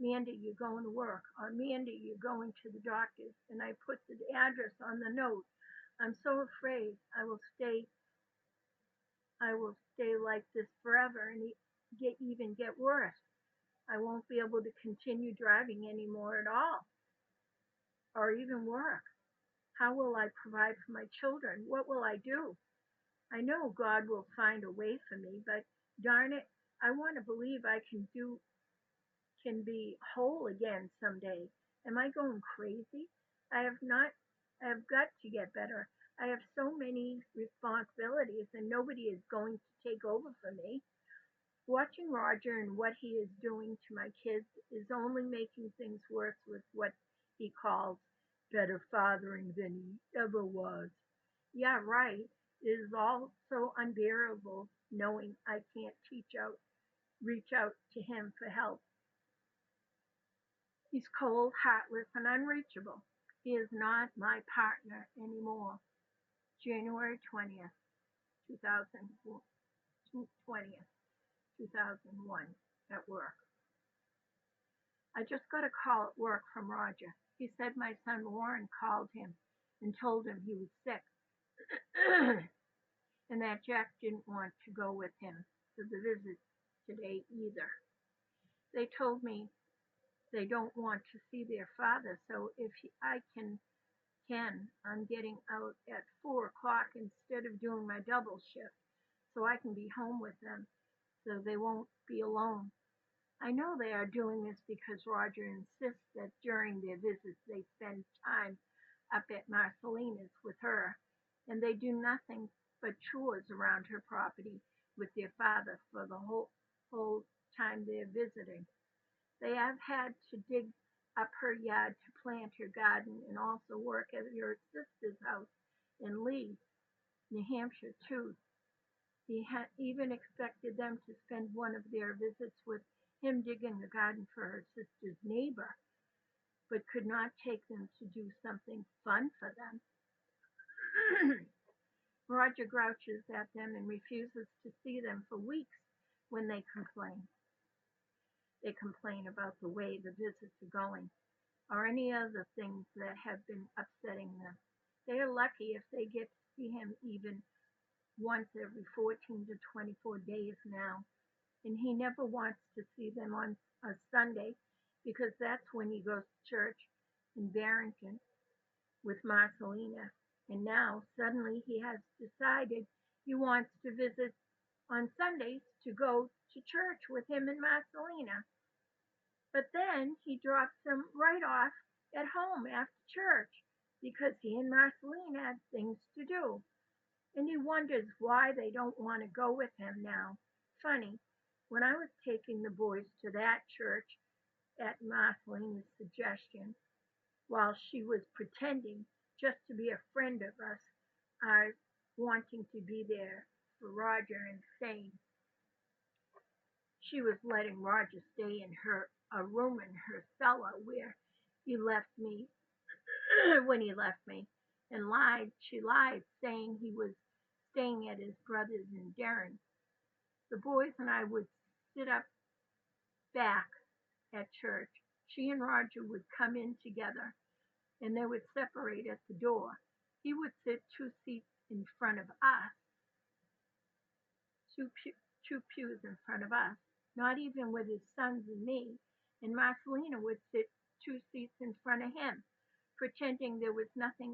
Mandy, you're going to work. Or Mandy, you're going to the doctor's. And I put the address on the note. I'm so afraid I will stay like this forever and even get worse. I won't be able to continue driving anymore at all, or even work. How will I provide for my children? What will I do? I know God will find a way for me, but darn it, I want to believe can be whole again someday. Am I going crazy? I have not I have got to get better. I have so many responsibilities and nobody is going to take over for me. Watching Roger and what he is doing to my kids is only making things worse with what he calls better fathering than he ever was. Yeah, right. It is all so unbearable knowing I can't reach out to him for help. He's cold, heartless, and unreachable. He is not my partner anymore. January 20th, 2020th, 2001, at work. I just got a call at work from Roger. He said my son Warren called him and told him he was sick and that Jack didn't want to go with him to the visit today either. They told me they don't want to see their father, so if I I'm getting out at 4 o'clock instead of doing my double shift so I can be home with them so they won't be alone. I know they are doing this because Roger insists that during their visits they spend time up at Marcelina's with her, and they do nothing but chores around her property with their father for the whole time they're visiting. They have had to dig up her yard to plant her garden and also work at her sister's house in Lee, New Hampshire, too. He had even expected them to spend one of their visits with him digging the garden for her sister's neighbor, but could not take them to do something fun for them. Roger grouches at them and refuses to see them for weeks when they complain. They complain about the way the visits are going or any other things that have been upsetting them. They are lucky if they get to see him even once every 14 to 24 days now, and he never wants to see them on a Sunday because that's when he goes to church in Barrington with Marcelina. And now suddenly he has decided he wants to visit on Sundays to go to church with him and Marcelina. But then he drops them right off at home after church because he and Marcelina have things to do. And he wonders why they don't want to go with him now. Funny, when I was taking the boys to that church at Marcelina's suggestion, while she was pretending just to be a friend of us, I wanting to be there for Roger and saying she was letting Roger stay in a room in her cellar where he left me when he left me, and she lied, saying he was staying at his brother's in Durham. The boys and I would sit up back at church. She and Roger would come in together, and they would separate at the door. He would sit 2 seats in front of us, two pews in front of us, not even with his sons and me, and Marcelina would sit 2 seats in front of him, pretending there was nothing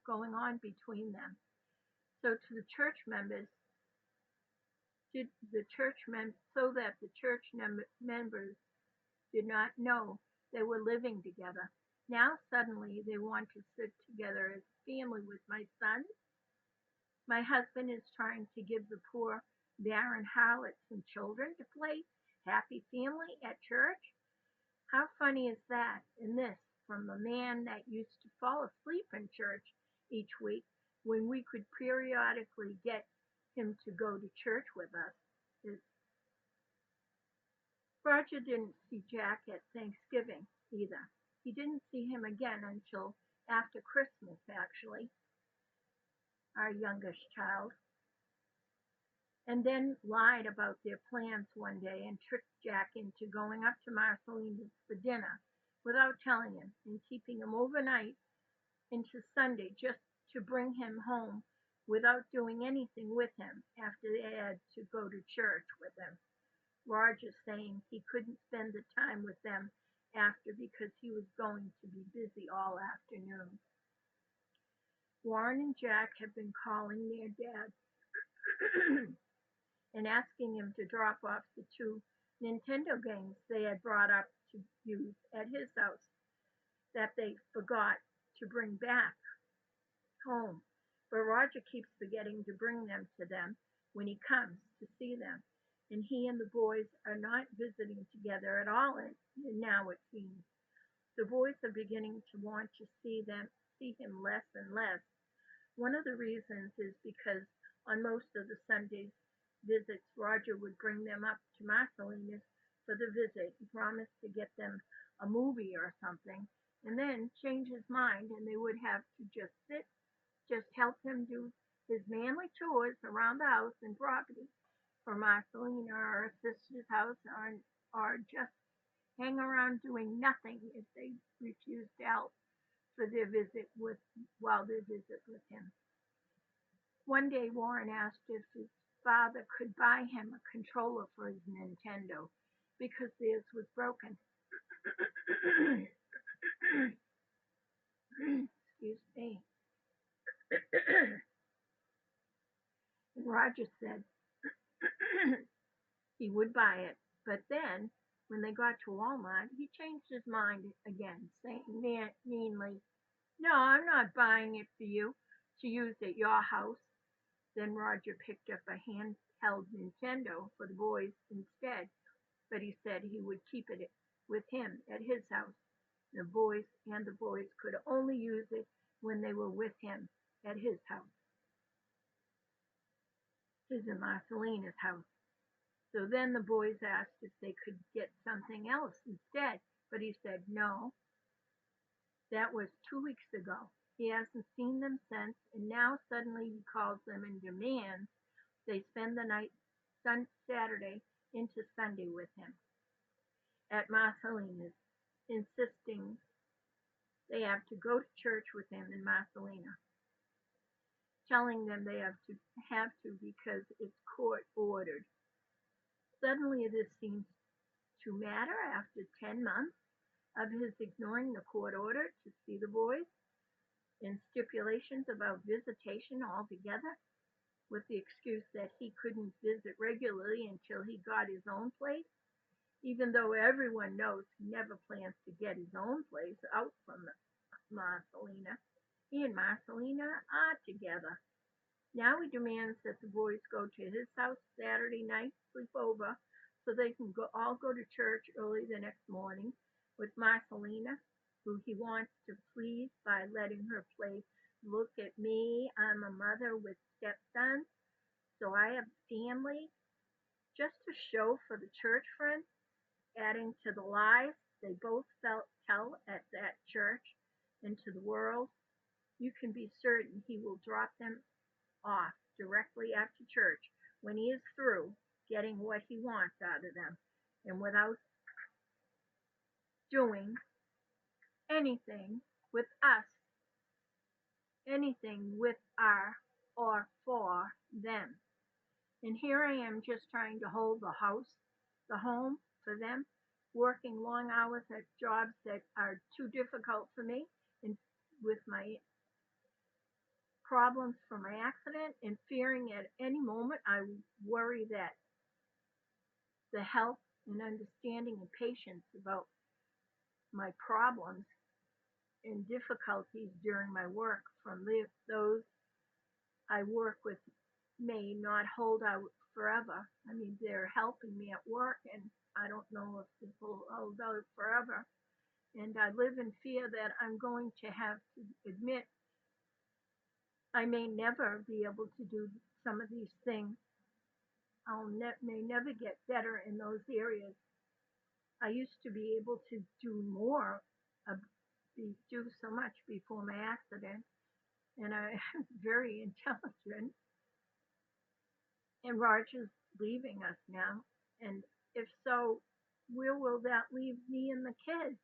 going on between them. So to the church members, so that the church members did not know they were living together. Now suddenly they want to sit together as a family with my son. My husband is trying to give the poor barren harlots some children to play happy family at church. How funny is that? And this from a man that used to fall asleep in church each week when we could periodically get him to go to church with us. Roger didn't see Jack at Thanksgiving either. He didn't see him again until after Christmas, actually, our youngest child, and then lied about their plans one day and tricked Jack into going up to Marcelina's for dinner without telling him and keeping him overnight into Sunday just to bring him home without doing anything with him after they had to go to church with him. Roger saying he couldn't spend the time with them after because he was going to be busy all afternoon. Warren and Jack had been calling their dad and asking him to drop off the 2 Nintendo games they had brought up to use at his house that they forgot to bring back home. But Roger keeps forgetting to bring them to them when he comes to see them, and he and the boys are not visiting together at all now, it seems. The boys are beginning to want to see him less and less. One of the reasons is because on most of the Sundays visits, Roger would bring them up to Marcelina's for the visit and promise to get them a movie or something, and then change his mind and they would have to just help him do his manly chores around the house and property for Marcelina or her sister's house, or just hang around doing nothing if they refused to help for while their visit with him. One day Warren asked if his father could buy him a controller for his Nintendo because theirs was broken. Excuse me. And Roger said he would buy it, but then when they got to Walmart, he changed his mind again, saying meanly, "No, I'm not buying it for you to use at your house." Then Roger picked up a handheld Nintendo for the boys instead, but he said he would keep it with him at his house. The boys could only use it when they were with him at his house, his and Marcelina's house. So then the boys asked if they could get something else instead, but he said no. That was 2 weeks ago. He hasn't seen them since, and now suddenly he calls them and demands they spend the night Saturday into Sunday with him at Marcelina's, insisting they have to go to church with him and Marcelina, telling them they have to because it's court ordered. Suddenly this seems to matter after 10 months of his ignoring the court order to see the boys and stipulations about visitation altogether, with the excuse that he couldn't visit regularly until he got his own place, even though everyone knows he never plans to get his own place out from Marcelina. He and Marcelina are together. Now he demands that the boys go to his house Saturday night, sleep over, so they can all go to church early the next morning with Marcelina, who he wants to please by letting her play "Look at Me, I'm a Mother with Stepsons, so I have family," just to show for the church friends, adding to the lies they both tell at that church and to the world. You can be certain he will drop them off directly after church when he is through getting what he wants out of them, and without doing anything with us, anything with our or for them. And here I am just trying to hold the the home for them, working long hours at jobs that are too difficult for me, and with my problems from my accident, and fearing at any moment I worry that the help and understanding and patience about my problems and difficulties during my work from those I work with may not hold out forever. I mean, they're helping me at work, and I don't know if this will hold out forever. And I live in fear that I'm going to have to admit I may never be able to do some of these things. May never get better in those areas. I used to be able to do more, uh, do so much before my accident, and I'm very intelligent. And Roger's leaving us now, and if so, where will that leave me and the kids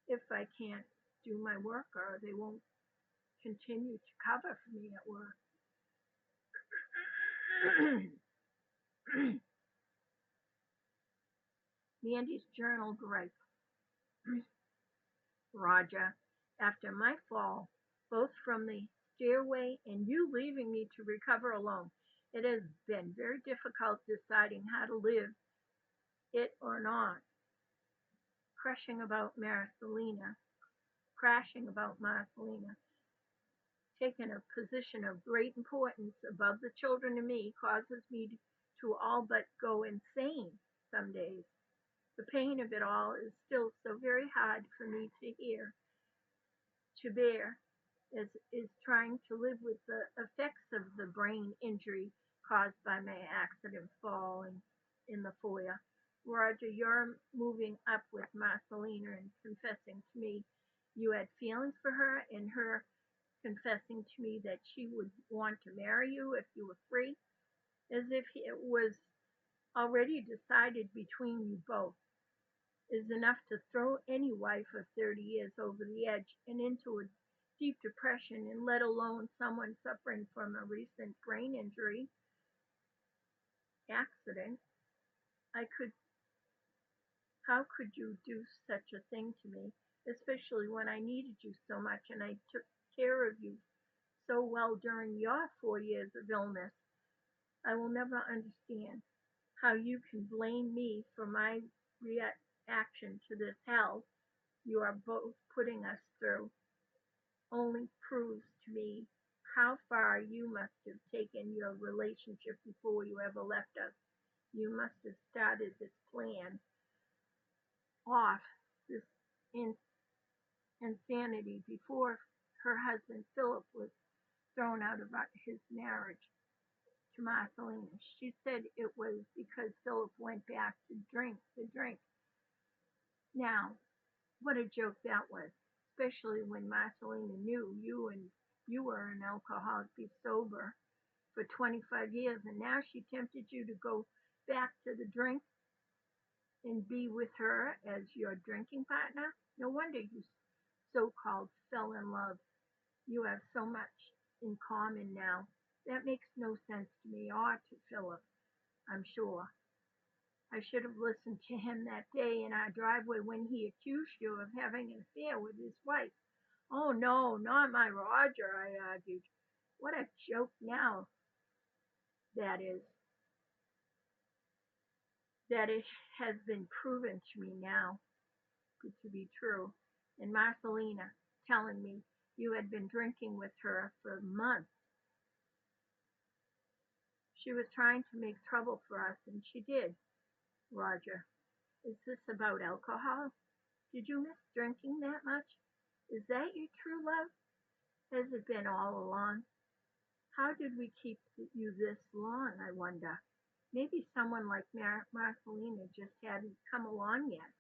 if I can't do my work or they won't continue to cover for me at work? Mandy's journal gripe. Roger, after my fall, both from the stairway and you leaving me to recover alone, it has been very difficult deciding how to live it or not. Crushing about Marcelina, crashing about Marcelina, taking a position of great importance above the children and me causes me to all but go insane some days. The pain of it all is still so very hard for me to bear, as is trying to live with the effects of the brain injury caused by my accident fall in the foyer. Roger, you're moving up with Marcelina and confessing to me you had feelings for her, and her confessing to me that she would want to marry you if you were free, as if it was already decided between you both, is enough to throw any wife of 30 years over the edge and into a deep depression, and let alone someone suffering from a recent brain injury accident. I could How could you do such a thing to me, especially when I needed you so much and I took care of you so well during your 4 years of illness? I will never understand how you can blame me for my reaction to this hell you are both putting us through. Only proves to me how far you must have taken your relationship before you ever left us. You must have started this plan off, this in- insanity, before her husband Philip was thrown out of his marriage to Marcelina. She said it was because Philip went back to drink. Now, what a joke that was, especially when Marcelina knew you were an alcoholic, be sober for 25 years, and now she tempted you to go back to the drink and be with her as your drinking partner. No wonder you so-called fell in love. You have so much in common now. That makes no sense to me or to Philip, I'm sure. I should have listened to him that day in our driveway when he accused you of having an affair with his wife. Oh no, not my Roger, I argued. What a joke now that is. That it has been proven to me now to be true. And Marcelina telling me you had been drinking with her for months. She was trying to make trouble for us, and she did. Roger, is this about alcohol? Did you miss drinking that much? Is that your true love? Has it been all along? How did we keep you this long, I wonder? Maybe someone like Marcelina just hadn't come along yet.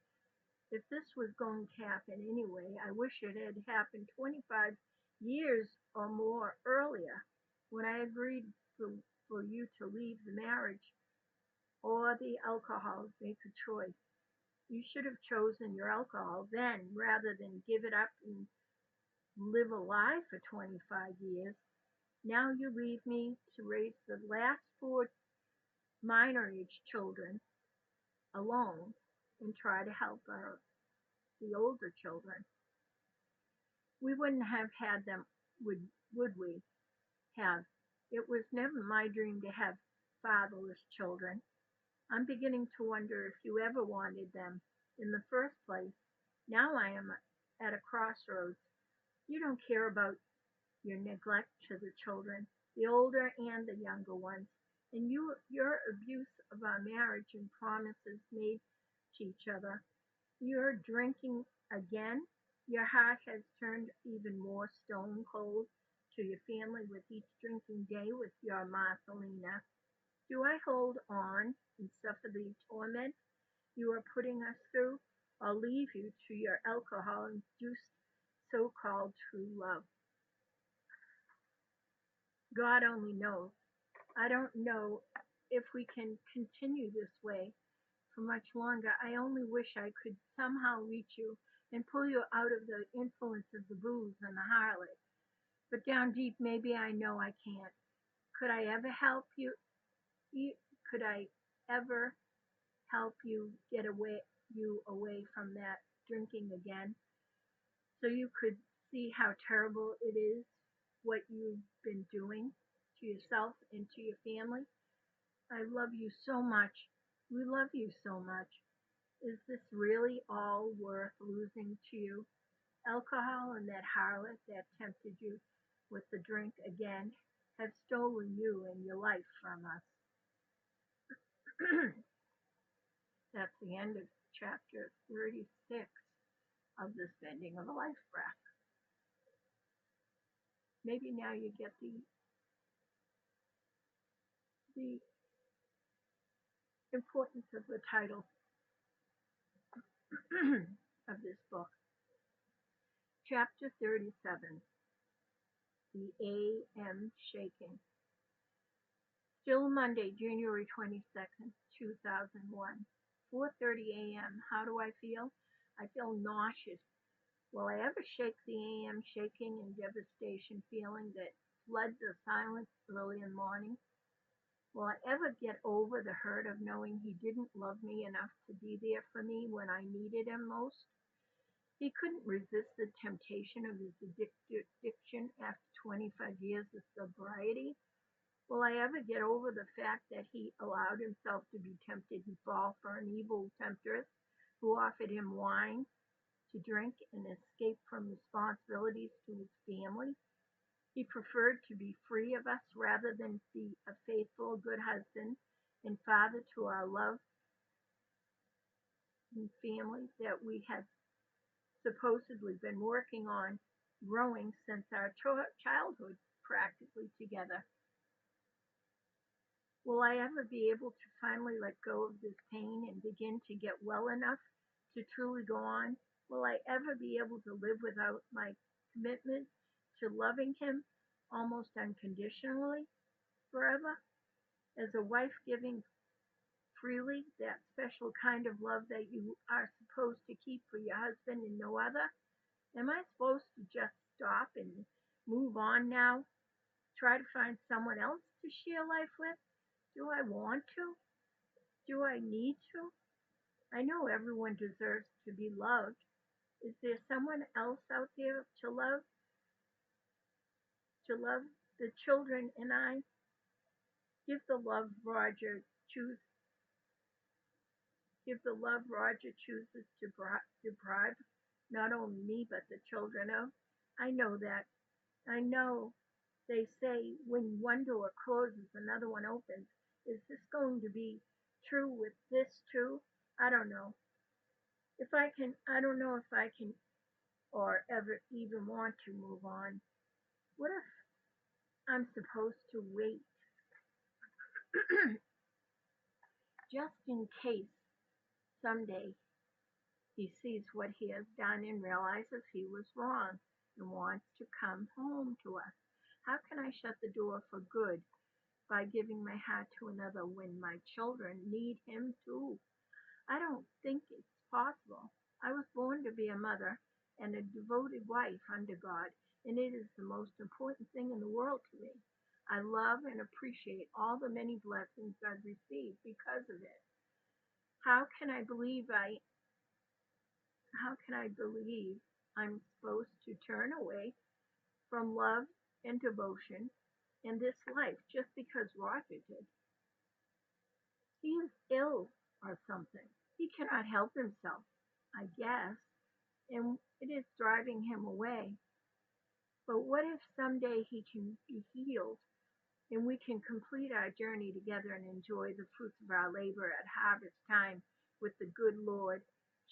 If this was going to happen anyway, I wish it had happened 25 years or more earlier, when I agreed for you to leave the marriage or the alcohol, make a choice. You should have chosen your alcohol then rather than give it up and live a lie for 25 years. Now you leave me to raise the last four minor age children alone and try to help the older children. We wouldn't have had them, would we have? It was never my dream to have fatherless children. I'm beginning to wonder if you ever wanted them in the first place. Now I am at a crossroads. You don't care about your neglect to the children, the older and the younger ones, and your abuse of our marriage and promises made to each other. You're drinking again. Your heart has turned even more stone cold to your family with each drinking day with your Marcelina. Do I hold on and suffer the torment you are putting us through, or leave you to your alcohol-induced so-called true love? God only knows. I don't know if we can continue this way for much longer. I only wish I could somehow reach you and pull you out of the influence of the booze and the harlot. But down deep, maybe I know I can't. Could I ever help you? Could I ever help you away from that drinking again, so you could see how terrible it is what you've been doing to yourself and to your family? I love you so much. We love you so much. Is this really all worth losing to you? Alcohol and that harlot that tempted you with the drink again have stolen you and your life from us. That's the end of chapter 36 of This Bending of a Life Breath. Maybe now you get the importance of the title of this book. Chapter 37, The AM Shaking. Still Monday, January 22nd, 2001. 4:30 a.m. How do I feel? I feel nauseous. Will I ever shake the AM shaking and devastation feeling that floods the silence early in the morning? Will I ever get over the hurt of knowing he didn't love me enough to be there for me when I needed him most? He couldn't resist the temptation of his addiction after 25 years of sobriety. Will I ever get over the fact that he allowed himself to be tempted and fall for an evil temptress who offered him wine to drink and escape from responsibilities to his family? He preferred to be free of us rather than be a faithful, good husband and father to our love and family that we had supposedly been working on growing since our childhood practically together. Will I ever be able to finally let go of this pain and begin to get well enough to truly go on? Will I ever be able to live without my commitment to loving him almost unconditionally forever? As a wife giving freely that special kind of love that you are supposed to keep for your husband and no other? Am I supposed to just stop and move on now? Try to find someone else to share life with? Do I want to? Do I need to? I know everyone deserves to be loved. Is there someone else out there to love? To love the children and I? Give the love Roger choose. Give the love Roger chooses to deprive not only me but the children of. I know that. I know they say when one door closes, another one opens. Is this going to be true with this too? I don't know. I don't know if I can or ever even want to move on. What if I'm supposed to wait just in case someday he sees what he has done and realizes he was wrong and wants to come home to us? How can I shut the door for good by giving my heart to another when my children need him too? I don't think it's possible. I was born to be a mother and a devoted wife under God, and it is the most important thing in the world to me. I love and appreciate all the many blessings I've received because of it. How can I believe I how can I believe I'm supposed to turn away from love and devotion in this life just because Roger did? He is ill or something. He cannot help himself, I guess, and it is driving him away. But what if someday he can be healed and we can complete our journey together and enjoy the fruits of our labor at harvest time with the good Lord?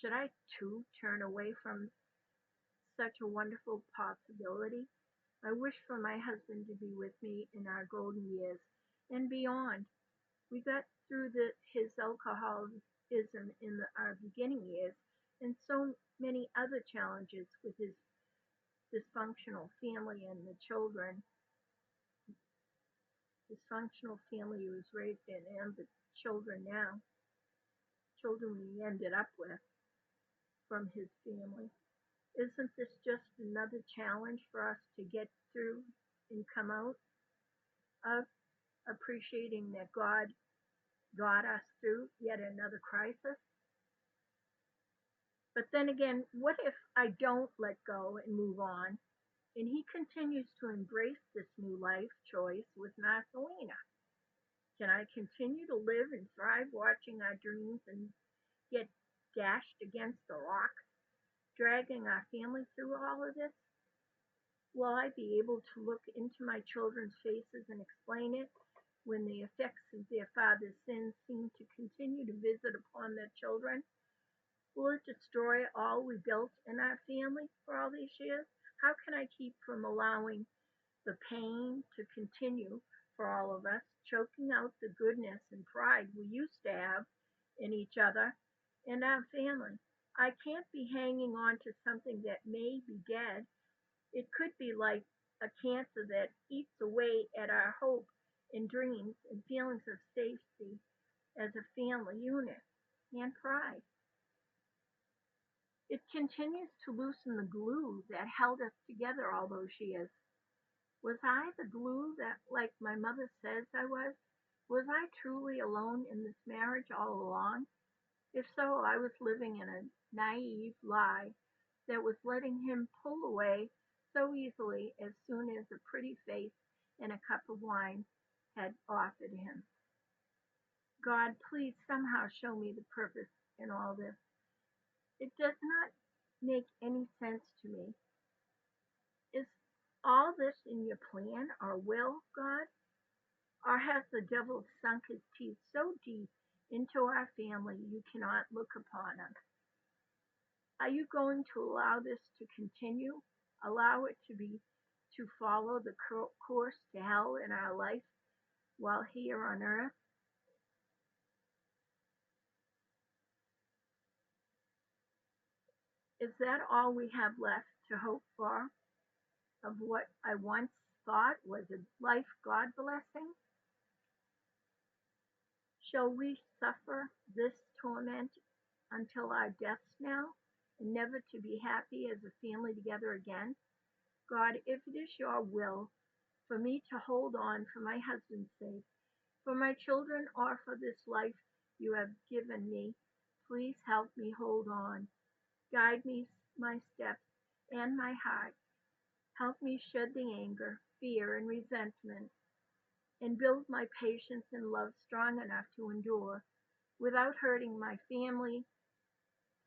Should I too turn away from such a wonderful possibility? I wish for my husband to be with me in our golden years and beyond. We got through his alcoholism in our beginning years and so many other challenges with his dysfunctional family and the dysfunctional family he was raised in and the children we ended up with from his family. Isn't this just another challenge for us to get through and come out of, appreciating that God got us through yet another crisis? But then again, what if I don't let go and move on and he continues to embrace this new life choice with Marcelina? Can I continue to live and thrive watching our dreams and get dashed against the rocks, dragging our family through all of this? Will I be able to look into my children's faces and explain it when the effects of their father's sins seem to continue to visit upon their children? Will it destroy all we built in our family for all these years? How can I keep from allowing the pain to continue for all of us, choking out the goodness and pride we used to have in each other and our family? I can't be hanging on to something that may be dead. It could be like a cancer that eats away at our hope and dreams and feelings of safety as a family unit and pride. It continues to loosen the glue that held us together all those years. Was I the glue that, like my mother says I was? Was I truly alone in this marriage all along? If so, I was living in a naive lie that was letting him pull away so easily as soon as a pretty face and a cup of wine had offered him. God, please somehow show me the purpose in all this. It does not make any sense to me. Is all this in your plan or will, God? Or has the devil sunk his teeth so deep into our family you cannot look upon us? Are you going to allow this to continue? Allow it to follow the course to hell in our life while here on earth? Is that all we have left to hope for of what I once thought was a life God blessing? Shall we suffer this torment until our deaths now, and never to be happy as a family together again? God, if it is your will for me to hold on for my husband's sake, for my children, or for this life you have given me, please help me hold on. Guide me, my steps, and my heart. Help me shed the anger, fear, and resentment, and build my patience and love strong enough to endure without hurting my family.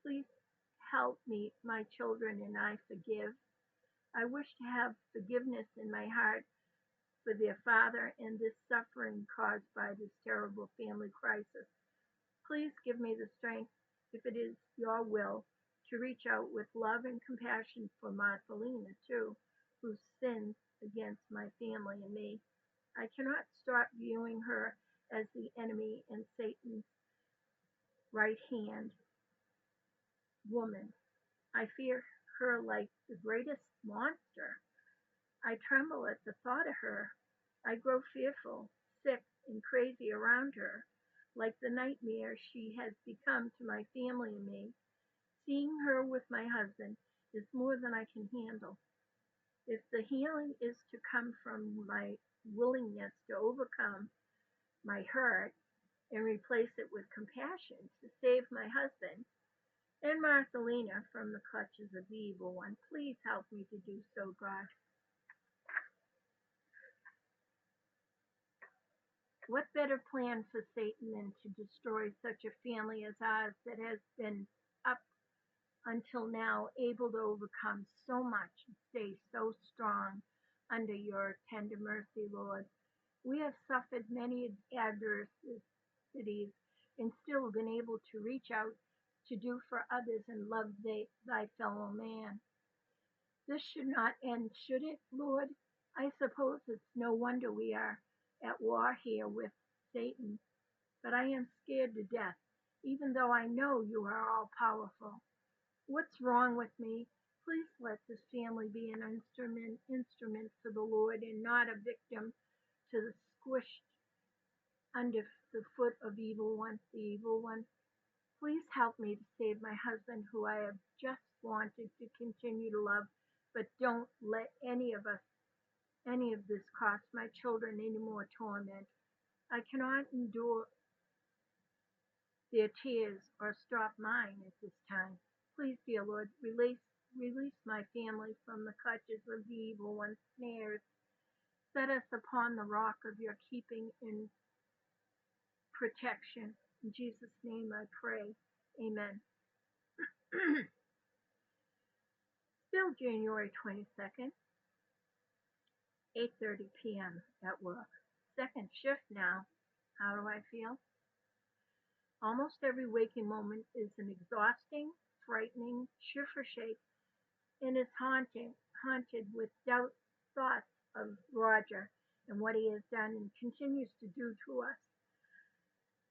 Please help me, my children, and I forgive. I wish to have forgiveness in my heart for their father and this suffering caused by this terrible family crisis. Please give me the strength, if it is your will, to reach out with love and compassion for Marcelina, too, who sins against my family and me. I cannot stop viewing her as the enemy and Satan's right hand woman. I fear her like the greatest monster. I tremble at the thought of her. I grow fearful, sick, and crazy around her, like the nightmare she has become to my family and me. Seeing her with my husband is more than I can handle. If the healing is to come from my willingness to overcome my hurt and replace it with compassion to save my husband and Marthelina from the clutches of the evil one, please help me to do so, God. What better plan for Satan than to destroy such a family as ours that has been up until now able to overcome so much and stay so strong under your tender mercy, Lord. We have suffered many adversities and still been able to reach out to do for others and love thy fellow man. This should not end, should it, Lord? I suppose it's no wonder we are at war here with Satan, but I am scared to death, even though I know you are all powerful. What's wrong with me? Please let this family be an instrument for the Lord and not a victim to the squished under the foot of the evil one. Please help me to save my husband who I have just wanted to continue to love, but don't let any of this cost my children any more torment. I cannot endure their tears or stop mine at this time. Please, dear Lord, release my family from the clutches of the evil one's snares. Set us upon the rock of your keeping in protection. In Jesus' name I pray. Amen. Still January 22nd, 8:30 p.m. at work. Second shift now. How do I feel? Almost every waking moment is an exhausting, frightening, shiver shake, and is haunted with thoughts of Roger and what he has done and continues to do to us.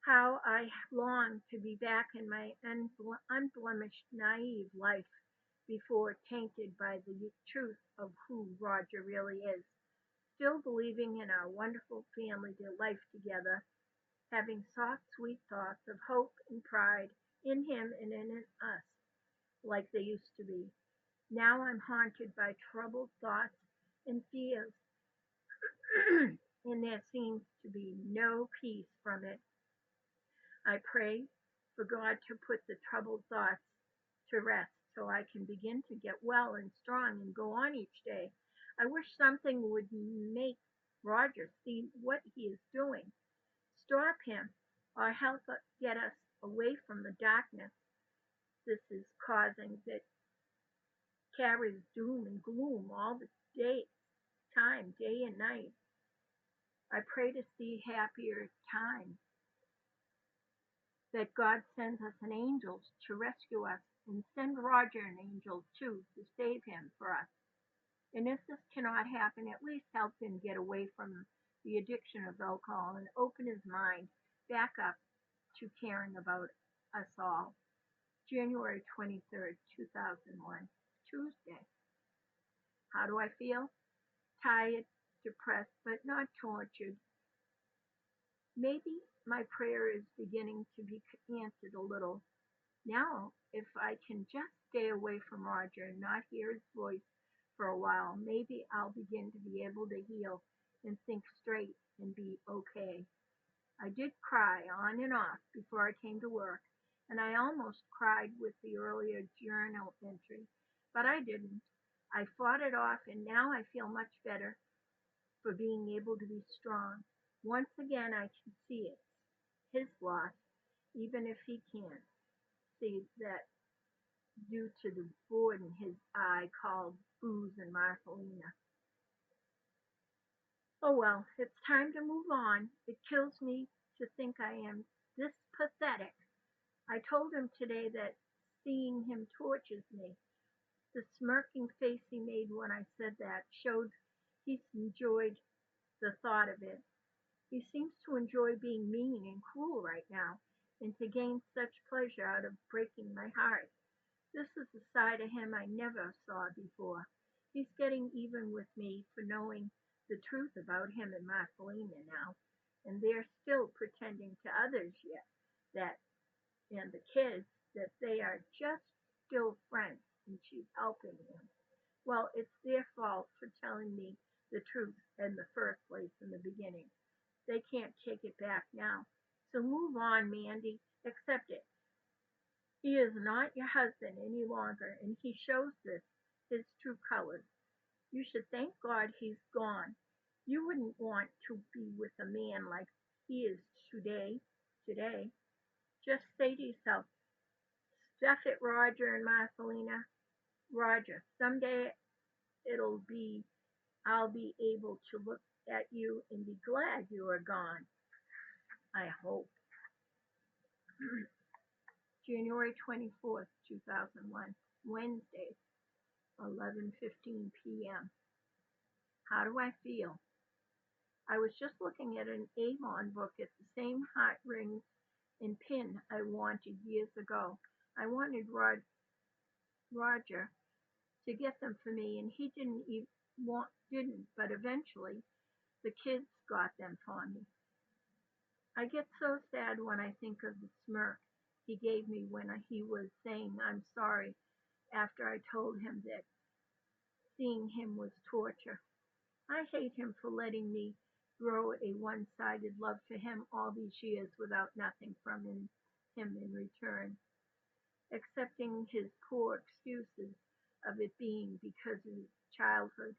How I long to be back in my unblemished, naive life before tainted by the truth of who Roger really is. Still believing in our wonderful family life together, having soft, sweet thoughts of hope and pride in him and in us, like they used to be. Now I'm haunted by troubled thoughts and fears, and there seems to be no peace from it. I pray for God to put the troubled thoughts to rest so I can begin to get well and strong and go on each day. I wish something would make Roger see what he is doing, stop him, or help get us away from the darkness this is causing that carries doom and gloom all the day and night. I pray to see happier times, that God sends us an angel to rescue us and send Roger an angel too to save him for us. And if this cannot happen, at least help him get away from the addiction of alcohol and open his mind back up to caring about us all. January 23rd, 2001, Tuesday. How do I feel? Tired, depressed, but not tortured. Maybe my prayer is beginning to be answered a little. Now, if I can just stay away from Roger and not hear his voice for a while, maybe I'll begin to be able to heal and think straight and be okay. I did cry on and off before I came to work, and I almost cried with the earlier journal entry, but I didn't. I fought it off, and now I feel much better for being able to be strong. Once again, I can see it, his loss, even if he can't see that due to the void in his eye called booze and Marthelina. Oh well, it's time to move on. It kills me to think I am this pathetic. I told him today that seeing him tortures me. The smirking face he made when I said that showed he enjoyed the thought of it. He seems to enjoy being mean and cruel right now, and to gain such pleasure out of breaking my heart. This is a side of him I never saw before. He's getting even with me for knowing the truth about him and Marcelina now, and they're still pretending to others yet that and the kids that they are just still friends and she's helping him. Well, it's their fault for telling me the truth in the first place in the beginning. They can't take it back now. So move on, Mandy. Accept it. He is not your husband any longer, and he shows this, his true colors. You should thank God he's gone. You wouldn't want to be with a man like he is today. Today, just say to yourself, "Stuff it, Roger and Marcelina. Roger, someday it'll be I'll be able to look at you and be glad you are gone. I hope." January 24th, 2001, Wednesday, 11:15 p.m. How do I feel? I was just looking at an Avon book at the same heart rings and pin I wanted years ago. I wanted Roger to get them for me, and he didn't, but eventually the kids got them for me. I get so sad when I think of the smirk he gave me when he was saying I'm sorry after I told him that seeing him was torture. I hate him for letting me grow a one-sided love for him all these years without nothing from him in return, accepting his poor excuses of it being because of his childhood.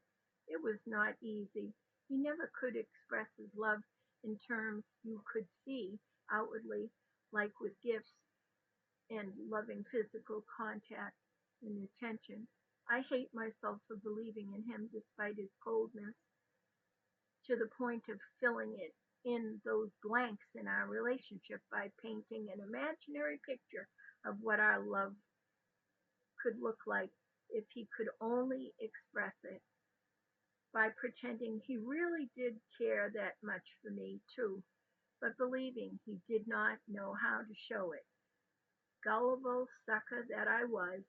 It was not easy. He never could express his love in terms you could see outwardly, like with gifts and loving physical contact and attention. I hate myself for believing in him despite his coldness, to the point of filling it in those blanks in our relationship by painting an imaginary picture of what our love could look like if he could only express it, by pretending he really did care that much for me too, but believing he did not know how to show it. Gullible sucker that I was,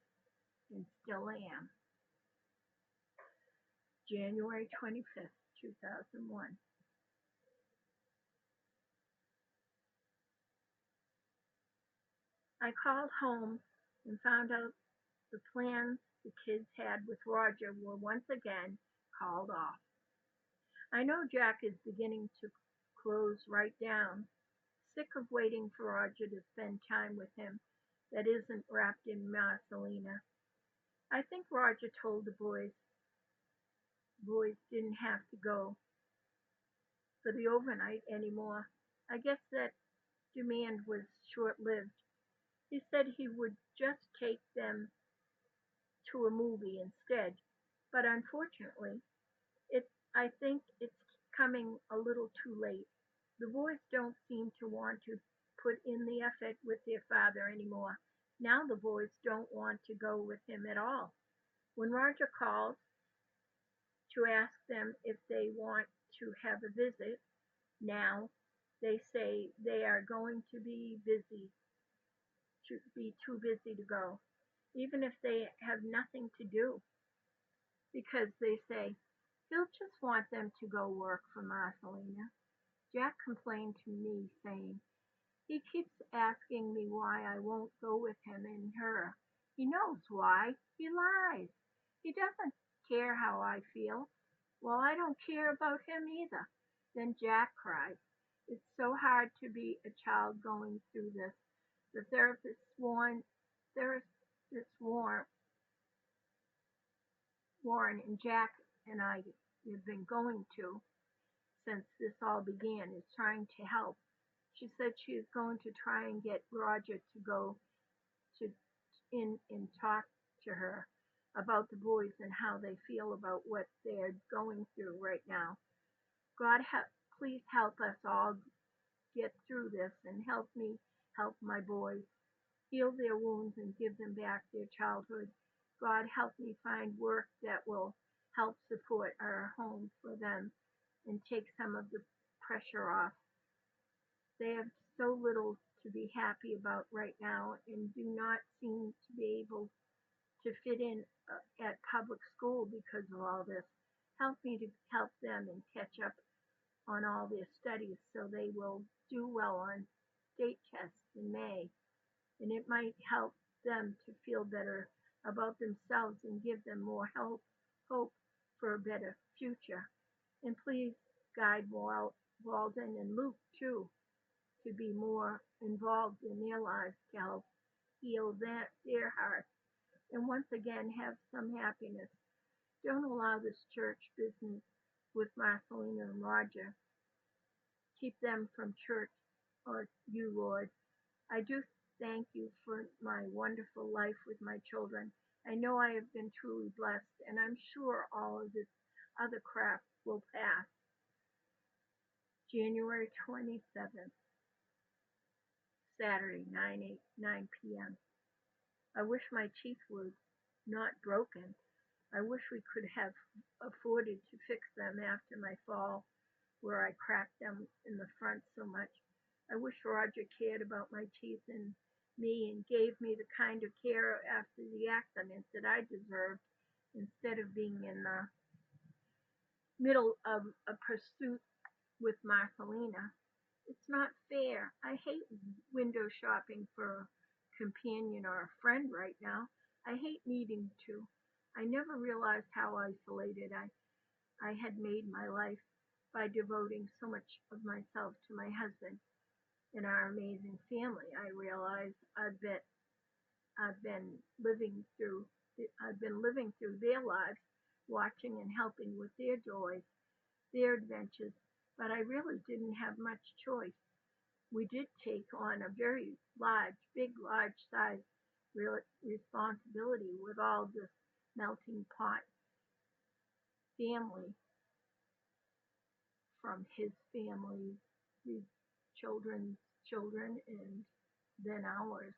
and still am. January 25th, 2001. I called home and found out the plans the kids had with Roger were once again called off. I know Jack is beginning to close right down, sick of waiting for Roger to spend time with him that isn't wrapped in Marcelina. I think Roger told the boys didn't have to go for the overnight anymore. I guess that demand was short-lived. He said he would just take them to a movie instead, but unfortunately, I think it's coming a little too late. The boys don't seem to want to put in the effort with their father anymore. Now the boys don't want to go with him at all. When Roger calls to ask them if they want to have a visit now, they say they are going to be too busy to go, even if they have nothing to do, because they say he'll just want them to go work for Marcelina. Jack complained to me, saying, "He keeps asking me why I won't go with him and her. He knows why. He lies. He doesn't care how I feel. Well, I don't care about him either." Then Jack cried. It's so hard to be a child going through this. The therapist Warren and Jack and I have been going to since this all began is trying to help. She said she is going to try and get Roger to go to in and talk to her about the boys and how they feel about what they're going through right now. God, please help us all get through this and help me help my boys, heal their wounds and give them back their childhood. God, help me find work that will help support our home for them and take some of the pressure off. They have so little to be happy about right now and do not seem to be able to fit in at public school because of all this. Help me to help them and catch up on all their studies so they will do well on state tests in May, and it might help them to feel better about themselves and give them more hope hope for a better future. And please guide Walden and Luke too to be more involved in their lives to help heal their hearts and once again have some happiness. Don't allow this church business with Marcelina and Roger. Keep them from church or you, Lord. I do thank you for my wonderful life with my children. I know I have been truly blessed, and I'm sure all of this other crap will pass. January 27th, Saturday, 9 p.m. I wish my teeth were not broken. I wish we could have afforded to fix them after my fall where I cracked them in the front so much. I wish Roger cared about my teeth and me and gave me the kind of care after the accident that I deserved instead of being in the middle of a pursuit with Marcelina. It's not fair. I hate window shopping for a companion or a friend right now. I hate needing to. I never realized how isolated I had made my life by devoting so much of myself to my husband and our amazing family. I realized I've been living through I've been living through their lives, watching and helping with their joys, their adventures, but I really didn't have much choice. We did take on a very large size responsibility with all this melting pot family from his family, his children's children, and then ours.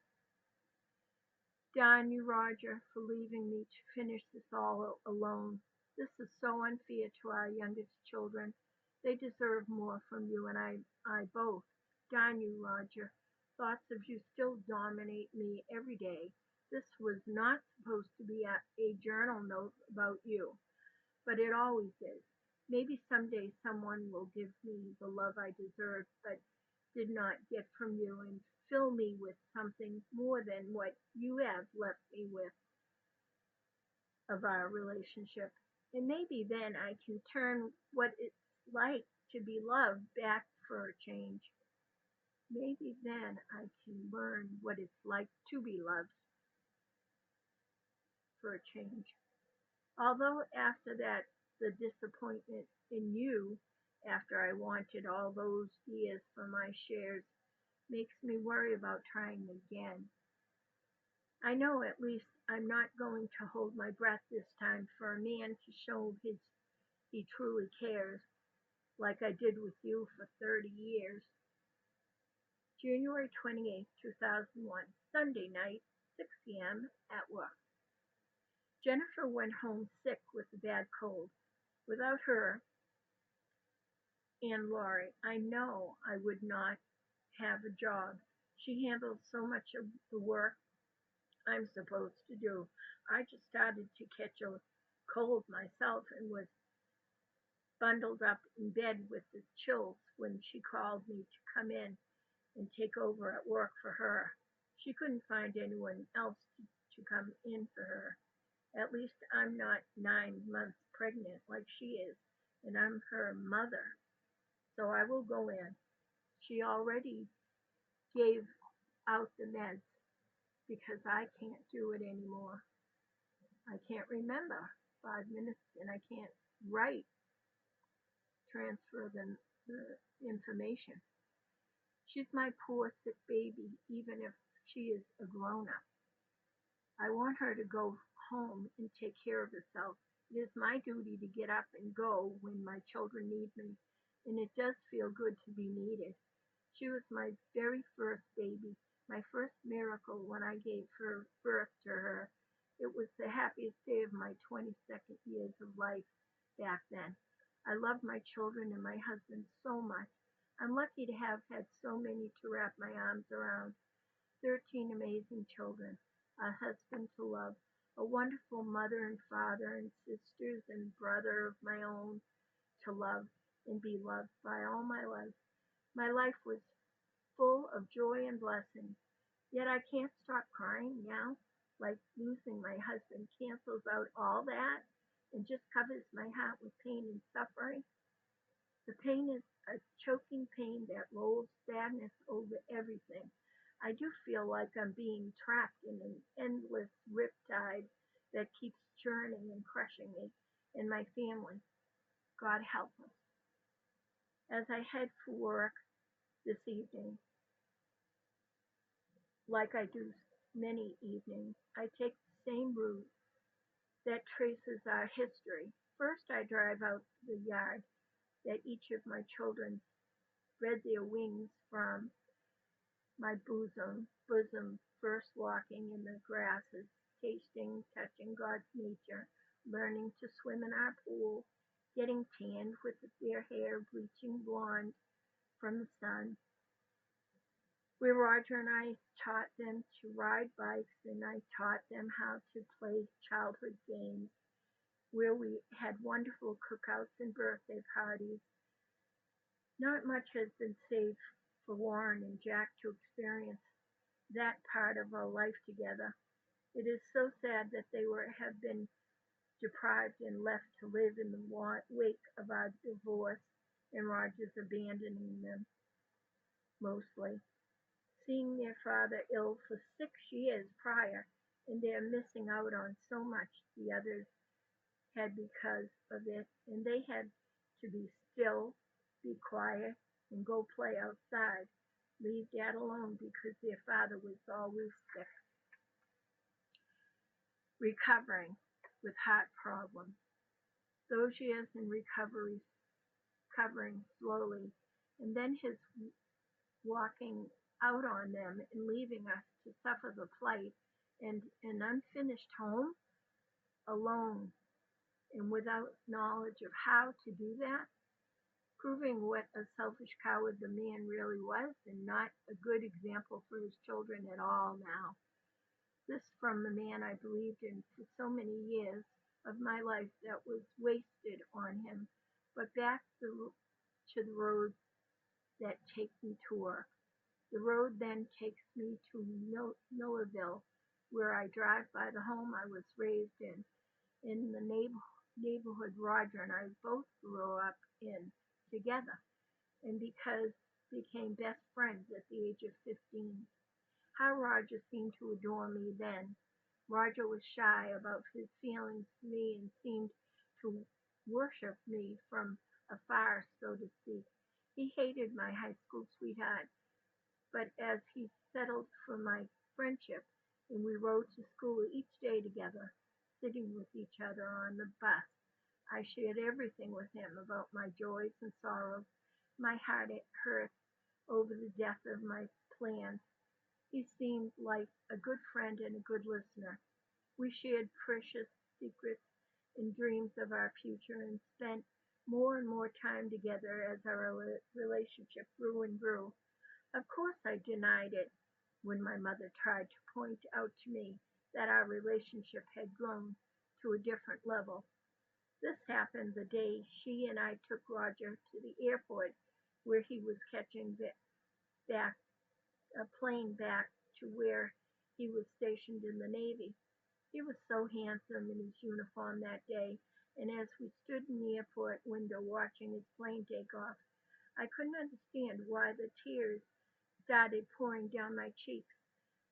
Darn you, Roger, for leaving me to finish this all alone. This is so unfair to our youngest children. They deserve more from you and I both. Darn you, Roger. Thoughts of you still dominate me every day. This was not supposed to be a journal note about you, but it always is. Maybe someday someone will give me the love I deserve, but did not get from you and fill me with something more than what you have left me with of our relationship. And maybe then I can turn what it's like to be loved back for a change. Maybe then I can learn what it's like to be loved for a change. Although after that, the disappointment in you, after I wanted all those years for my shares, makes me worry about trying again. I know at least I'm not going to hold my breath this time for a man to show he truly cares, like I did with you for 30 years. January 28, 2001, Sunday night, 6 p.m. at work. Jennifer went home sick with a bad cold. Without her and Laurie, I know I would not have a job. She handles so much of the work I'm supposed to do. I just started to catch a cold myself and was bundled up in bed with the chills when she called me to come in and take over at work for her. She couldn't find anyone else to come in for her. At least I'm not 9 months pregnant like she is, and I'm her mother, so I will go in. She already gave out the meds because I can't do it anymore. I can't remember 5 minutes and I can't write, transfer the information. She's my poor sick baby, even if she is a grown up. I want her to go home and take care of herself. It is my duty to get up and go when my children need me, and it does feel good to be needed. She was my very first baby, my first miracle when I gave her birth to her. It was the happiest day of my 22nd years of life back then. I love my children and my husband so much. I'm lucky to have had so many to wrap my arms around. 13 amazing children, a husband to love, a wonderful mother and father and sisters and brother of my own to love and be loved by all my life. My life was full of joy and blessings, yet I can't stop crying now, like losing my husband cancels out all that. and just covers my heart with pain and suffering. The pain is a choking pain that rolls sadness over everything. I do feel like I'm being trapped in an endless riptide that keeps churning and crushing me and my family. God help us. As I head for work this evening, like I do many evenings, I take the same route that traces our history. First, I drive out the yard that each of my children spread their wings from my bosom, first walking in the grasses, tasting, touching God's nature, learning to swim in our pool, getting tanned with their hair bleaching blonde from the sun, where Roger and I taught them to ride bikes and I taught them how to play childhood games, where we had wonderful cookouts and birthday parties. Not much has been saved for Warren and Jack to experience that part of our life together. It is so sad that they have been deprived and left to live in the wake of our divorce and Roger's abandoning them, mostly. Seeing their father ill for 6 years prior, and they're missing out on so much the others had because of it, and they had to be still, be quiet, and go play outside. Leave dad alone because their father was always sick, recovering with heart problems. Those years in recovery, recovering slowly, and then his walking out on them and leaving us to suffer the plight and an unfinished home alone and without knowledge of how to do that, proving what a selfish coward the man really was and not a good example for his children at all now. This from the man I believed in for so many years of my life that was wasted on him. But back to the roads that take me to work. The road then takes me to Millerville, where I drive by the home I was raised in the neighborhood Roger and I both grew up in together, and because became best friends at the age of 15. How Roger seemed to adore me then. Roger was shy about his feelings for me and seemed to worship me from afar, so to speak. He hated my high school sweetheart, but as he settled for my friendship and we rode to school each day together, sitting with each other on the bus, I shared everything with him about my joys and sorrows, my heart hurt over the death of my plans. He seemed like a good friend and a good listener. We shared precious secrets and dreams of our future and spent more and more time together as our relationship grew and grew. Of course I denied it when my mother tried to point out to me that our relationship had grown to a different level. This happened the day she and I took Roger to the airport where he was catching back a plane back to where he was stationed in the Navy. He was so handsome in his uniform that day, and as we stood in the airport window watching his plane take off, I couldn't understand why the tears started pouring down my cheeks.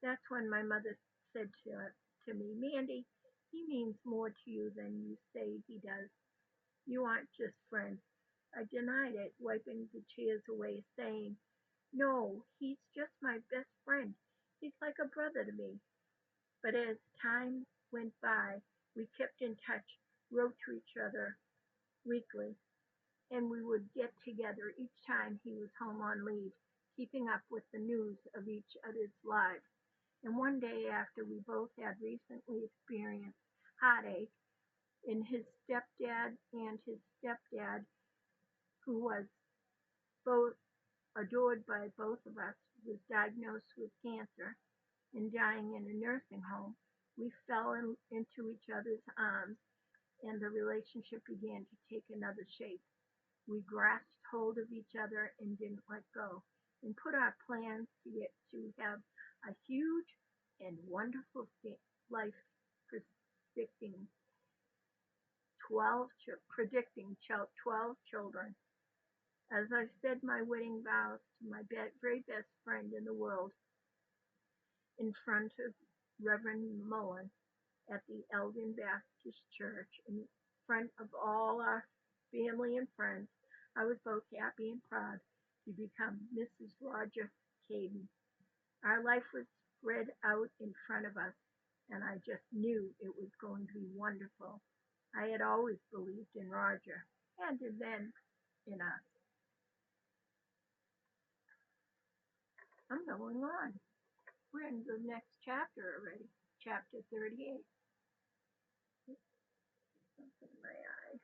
That's when my mother said to me, Mandy, he means more to you than you say he does. You aren't just friends. I denied it, wiping the tears away, saying, no, he's just my best friend. He's like a brother to me. But as time went by, we kept in touch, wrote to each other weekly, and we would get together each time he was home on leave, keeping up with the news of each other's lives. And one day after we both had recently experienced heartache in his stepdad and his stepdad, who was both adored by both of us, was diagnosed with cancer and dying in a nursing home, we fell into each other's arms and the relationship began to take another shape. We grasped hold of each other and didn't let go and put our plans to have a huge and wonderful life predicting predicting 12 children. As I said my wedding vows to my very best friend in the world in front of Reverend Mullen at the Eldon Baptist Church, in front of all our family and friends, I was both happy and proud to become Mrs. Roger Caden. Our life was spread out in front of us, and I just knew it was going to be wonderful. I had always believed in Roger, and then in us. I'm going on. We're in the next chapter already, chapter 38. Something in my eye.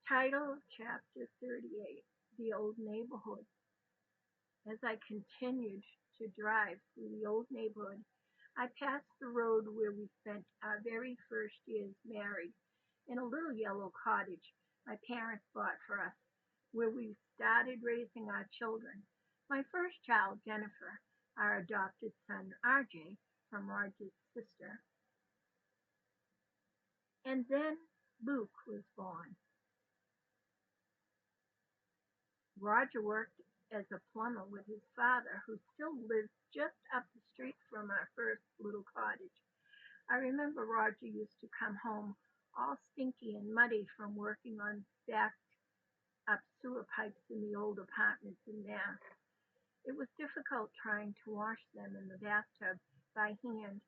Title of chapter 38, The Old Neighborhood. As I continued to drive through the old neighborhood, I passed the road where we spent our very first years married, in a little yellow cottage my parents bought for us, where we started raising our children. My first child, Jennifer, our adopted son, RJ, from Roger's sister, and then Luke was born. Roger worked as a plumber with his father, who still lives just up the street from our first little cottage. I remember Roger used to come home all stinky and muddy from working on backed up sewer pipes in the old apartments in Mass. It was difficult trying to wash them in the bathtub by hand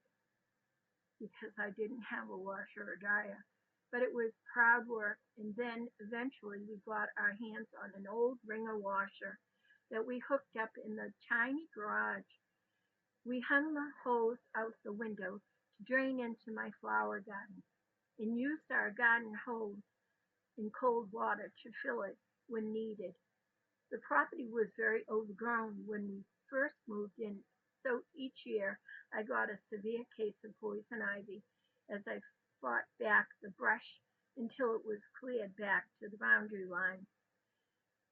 because I didn't have a washer or dryer. But it was proud work, and then eventually we got our hands on an old wringer washer that we hooked up in the tiny garage. We hung the hose out the window to drain into my flower garden, and used our garden hose in cold water to fill it when needed. The property was very overgrown when we first moved in, so each year I got a severe case of poison ivy as I fought back the brush until it was cleared back to the boundary line.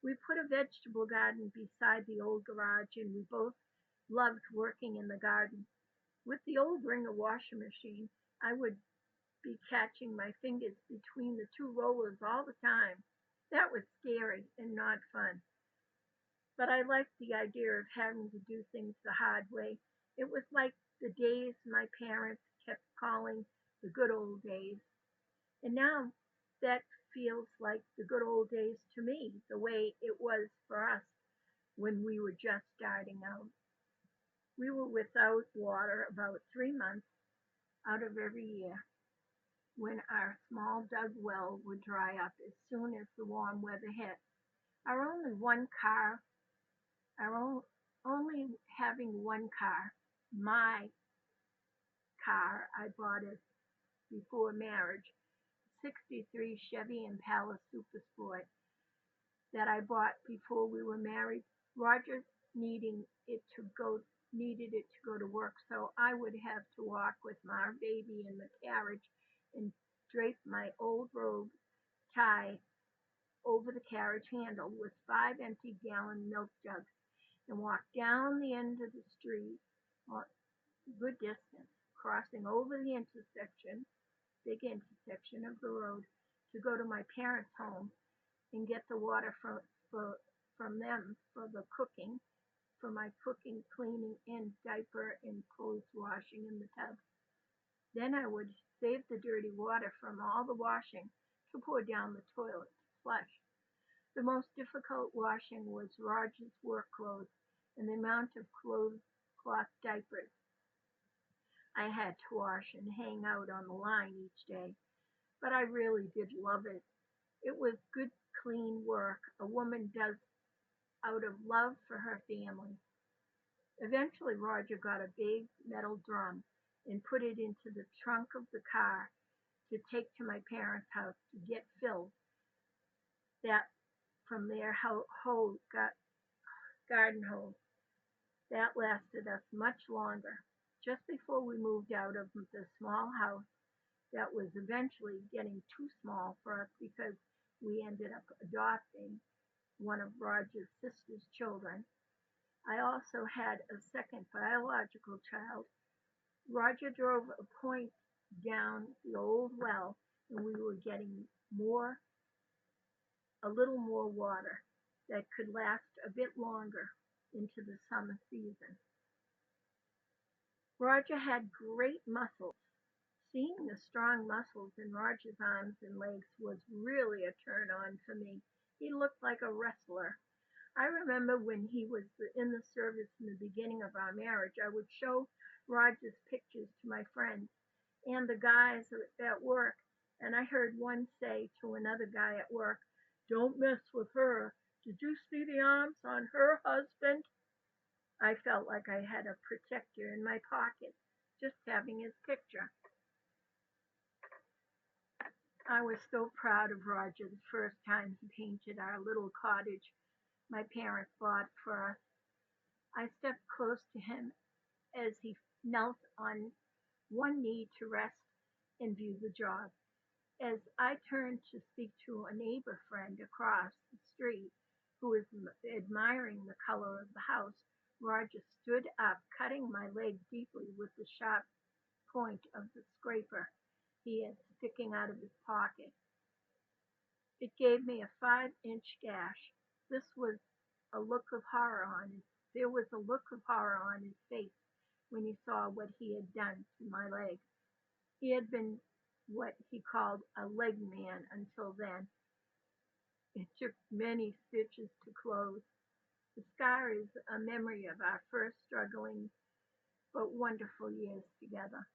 We put a vegetable garden beside the old garage, and we both loved working in the garden. With the old wringer washing machine, I would be catching my fingers between the two rollers all the time. That was scary and not fun. But I liked the idea of having to do things the hard way. It was like the days my parents kept calling the good old days. And now that feels like the good old days to me, the way it was for us when we were just starting out. We were without water about 3 months out of every year, when our small dug well would dry up as soon as the warm weather hit. Our only one car only having one car, my car I bought it before marriage, '63 Chevy Impala Super Sport that I bought before we were married. Roger needed it to go to work, so I would have to walk with my baby in the carriage and drape my old robe tie over the carriage handle with 5 empty-gallon milk jugs and walk down the end of the street a good distance, crossing over the big intersection of the road to go to my parents' home and get the water from them for my cooking, cleaning, and diaper and clothes washing in the tub. Then I would save the dirty water from all the washing to pour down the toilet to flush. The most difficult washing was Roger's work clothes and the amount of cloth diapers I had to wash and hang out on the line each day. But I really did love it. It was good, clean work a woman does out of love for her family. Eventually Roger got a big metal drum and put it into the trunk of the car to take to my parents' house to get filled. That from their garden hose. That lasted us much longer. Just before we moved out of the small house that was eventually getting too small for us because we ended up adopting one of Roger's sister's children. I also had a second biological child. Roger drove a point down the old well, and we were getting more, a little more water that could last a bit longer into the summer season. Roger had great muscles. Seeing the strong muscles in Roger's arms and legs was really a turn on for me. He looked like a wrestler. I remember when he was in the service in the beginning of our marriage, I would show Roger's pictures to my friends and the guys at work, and I heard one say to another guy at work, "Don't mess with her. Did you see the arms on her husband?" I felt like I had a protector in my pocket just having his picture. I was so proud of Roger the first time he painted our little cottage my parents bought for us. I stepped close to him as he knelt on one knee to rest and view the job. As I turned to speak to a neighbor friend across the street who was admiring the color of the house, Roger stood up, cutting my leg deeply with the sharp point of the scraper he had sticking out of his pocket. It gave me a 5-inch gash. This was a look of horror on his There was a look of horror on his face when he saw what he had done to my leg. He had been what he called a leg man until then. It took many stitches to close. The scar is a memory of our first struggling but wonderful years together.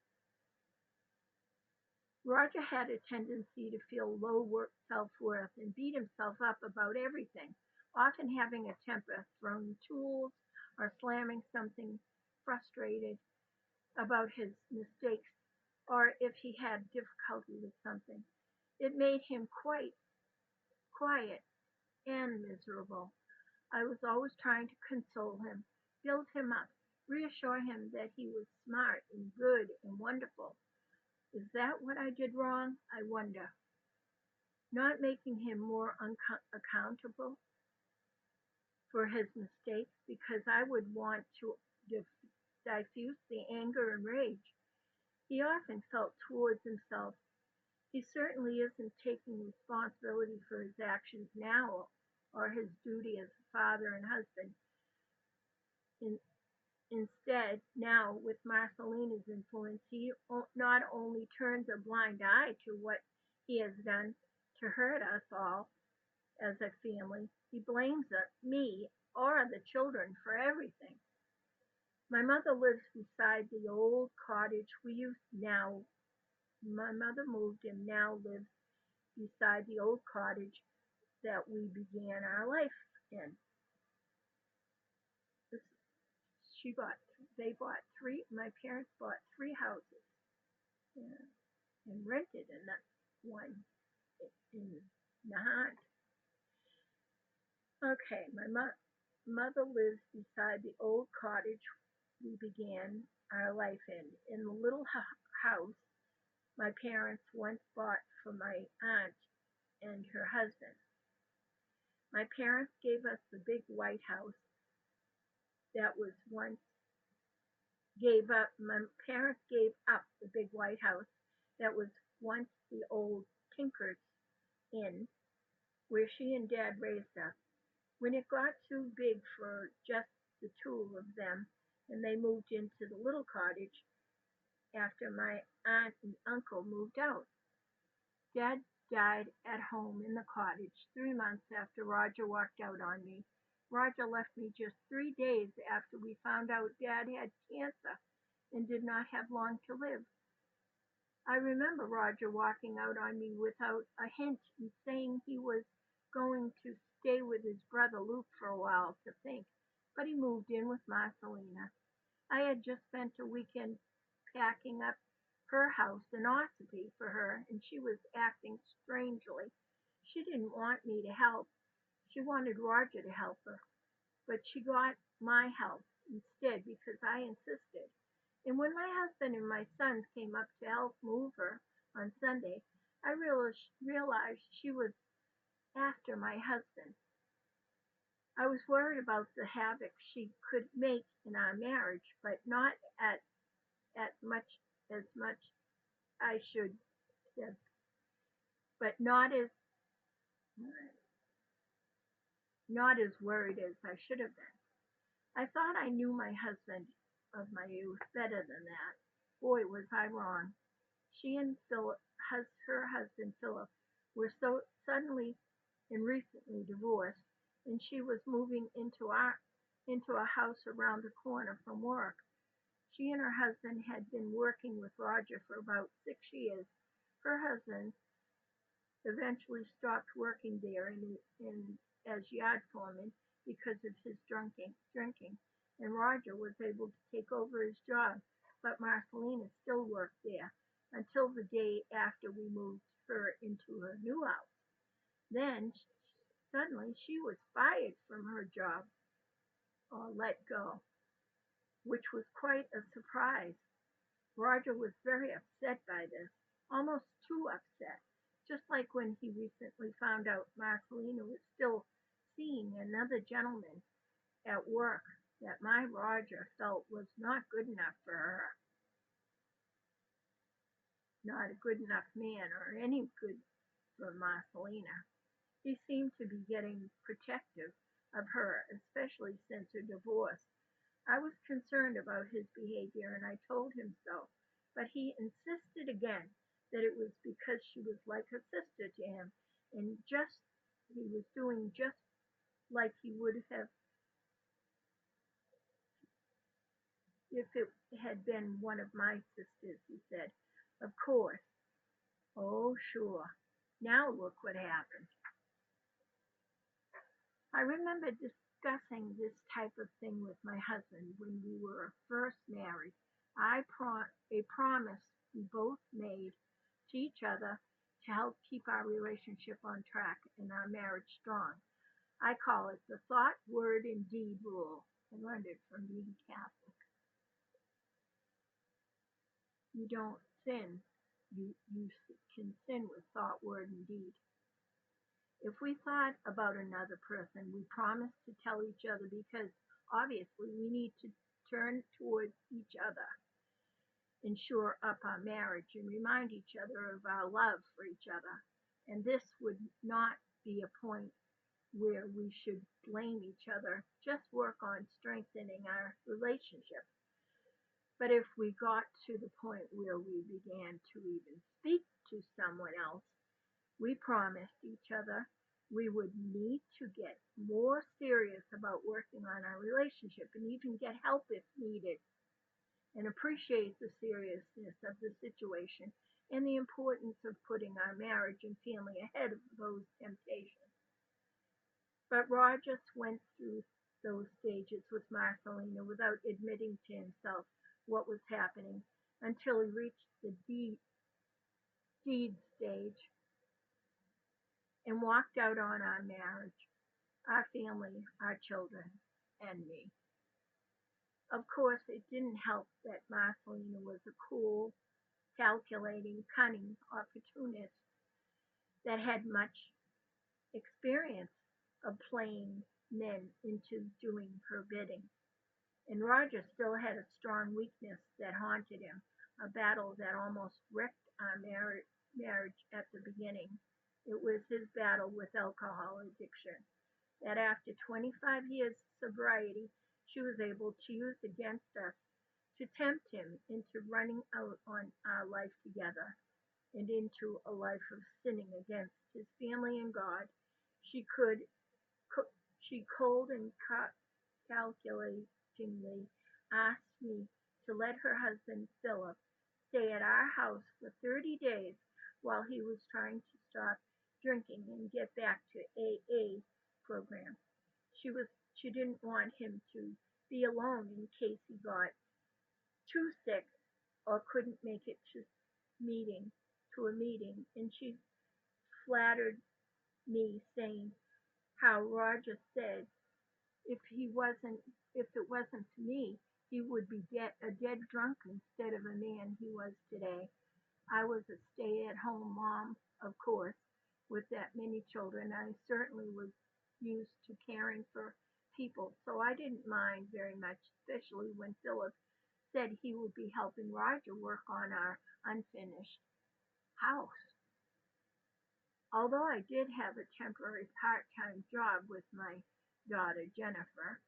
Roger had a tendency to feel low self-worth and beat himself up about everything, often having a temper, throwing tools, or slamming something, frustrated about his mistakes, or if he had difficulty with something. It made him quite quiet and miserable. I was always trying to console him, build him up, reassure him that he was smart and good and wonderful. Is that what I did wrong? I wonder. Not making him more accountable for his mistakes because I would want to diffuse the anger and rage he often felt towards himself. He certainly isn't taking responsibility for his actions now or his duty as a father and husband. In, Instead, now with Marcelina's influence, he not only turns a blind eye to what he has done to hurt us all as a family, he blames me or the children for everything. My mother lives beside the old cottage we used now. My mother moved and now lives beside the old cottage that we began our life in. This, she bought, they bought three, my parents bought three houses, yeah, and rented in that one in Nahant. Okay, my mother lives beside the old cottage we began our life in. In the little house my parents once bought for my aunt and her husband. My parents gave us the big white house that was once my parents gave up the big white house that was once the old Tinker's Inn where she and Dad raised us. When it got too big for just the two of them and they moved into the little cottage after my aunt and uncle moved out. Dad died at home in the cottage 3 months after Roger walked out on me. Roger left me just 3 days after we found out Dad had cancer and did not have long to live. I remember Roger walking out on me without a hint and saying he was going to stay with his brother Luke for a while to think, but he moved in with Marcelina. I had just spent a weekend packing up her house in Ossipee for her, and she was acting strangely. She didn't want me to help. She wanted Roger to help her, but she got my help instead because I insisted. And when my husband and my sons came up to help move her on Sunday, I realized she was after my husband. I was worried about the havoc she could make in our marriage, but not at much as much I should have, but not as worried as I should have been. I thought I knew my husband of my youth better than that. Boy, was I wrong. She and her husband Philip, were so suddenly and recently divorced, and she was moving into a house around the corner from work. She and her husband had been working with Roger for about 6 years. Her husband eventually stopped working there as yard foreman because of his drinking, and Roger was able to take over his job, but Marcelina still worked there until the day after we moved her into her new house. Then suddenly she was fired from her job or let go, which was quite a surprise. Roger was very upset by this, almost too upset, just like when he recently found out Marcelina was still seeing another gentleman at work that my Roger felt was not good enough for her, not a good enough man or any good for Marcelina. He seemed to be getting protective of her, especially since her divorce. I was concerned about his behavior and I told him so, but he insisted again that it was because she was like a sister to him and just he was doing just like he would have if it had been one of my sisters, he said. Of course. Oh, sure. Now look what happened. I remember discussing this type of thing with my husband when we were first married. A promise we both made to each other to help keep our relationship on track and our marriage strong. I call it the thought, word, and deed rule. I learned it from being Catholic. You don't sin. You can sin with thought, word, and deed. If we thought about another person, we promised to tell each other because obviously we need to turn towards each other and shore up our marriage and remind each other of our love for each other. And this would not be a point where we should blame each other, just work on strengthening our relationship. But if we got to the point where we began to even speak to someone else, we promised each other we would need to get more serious about working on our relationship and even get help if needed and appreciate the seriousness of the situation and the importance of putting our marriage and family ahead of those temptations. But Rogers went through those stages with Marcelina without admitting to himself what was happening until he reached the deed stage and walked out on our marriage, our family, our children, and me. Of course, it didn't help that Marcelina was a cool, calculating, cunning opportunist that had much experience of playing men into doing her bidding. And Roger still had a strong weakness that haunted him, a battle that almost wrecked our marriage at the beginning. It was his battle with alcohol addiction that after 25 years of sobriety, she was able to use against us to tempt him into running out on our life together and into a life of sinning against his family and God. She could she cold and calculatingly asked me to let her husband Philip stay at our house for 30 days while he was trying to stop drinking and get back to AA program. She didn't want him to be alone in case he got too sick or couldn't make it meeting to a meeting, and she flattered me saying how Roger said if he wasn't if it wasn't for me, he would be a dead drunk instead of a man he was today. I was a stay-at-home mom, of course, with that many children. I certainly was used to caring for people, so I didn't mind very much, especially when Philip said he would be helping Roger work on our unfinished house. Although I did have a temporary part-time job with my daughter Jennifer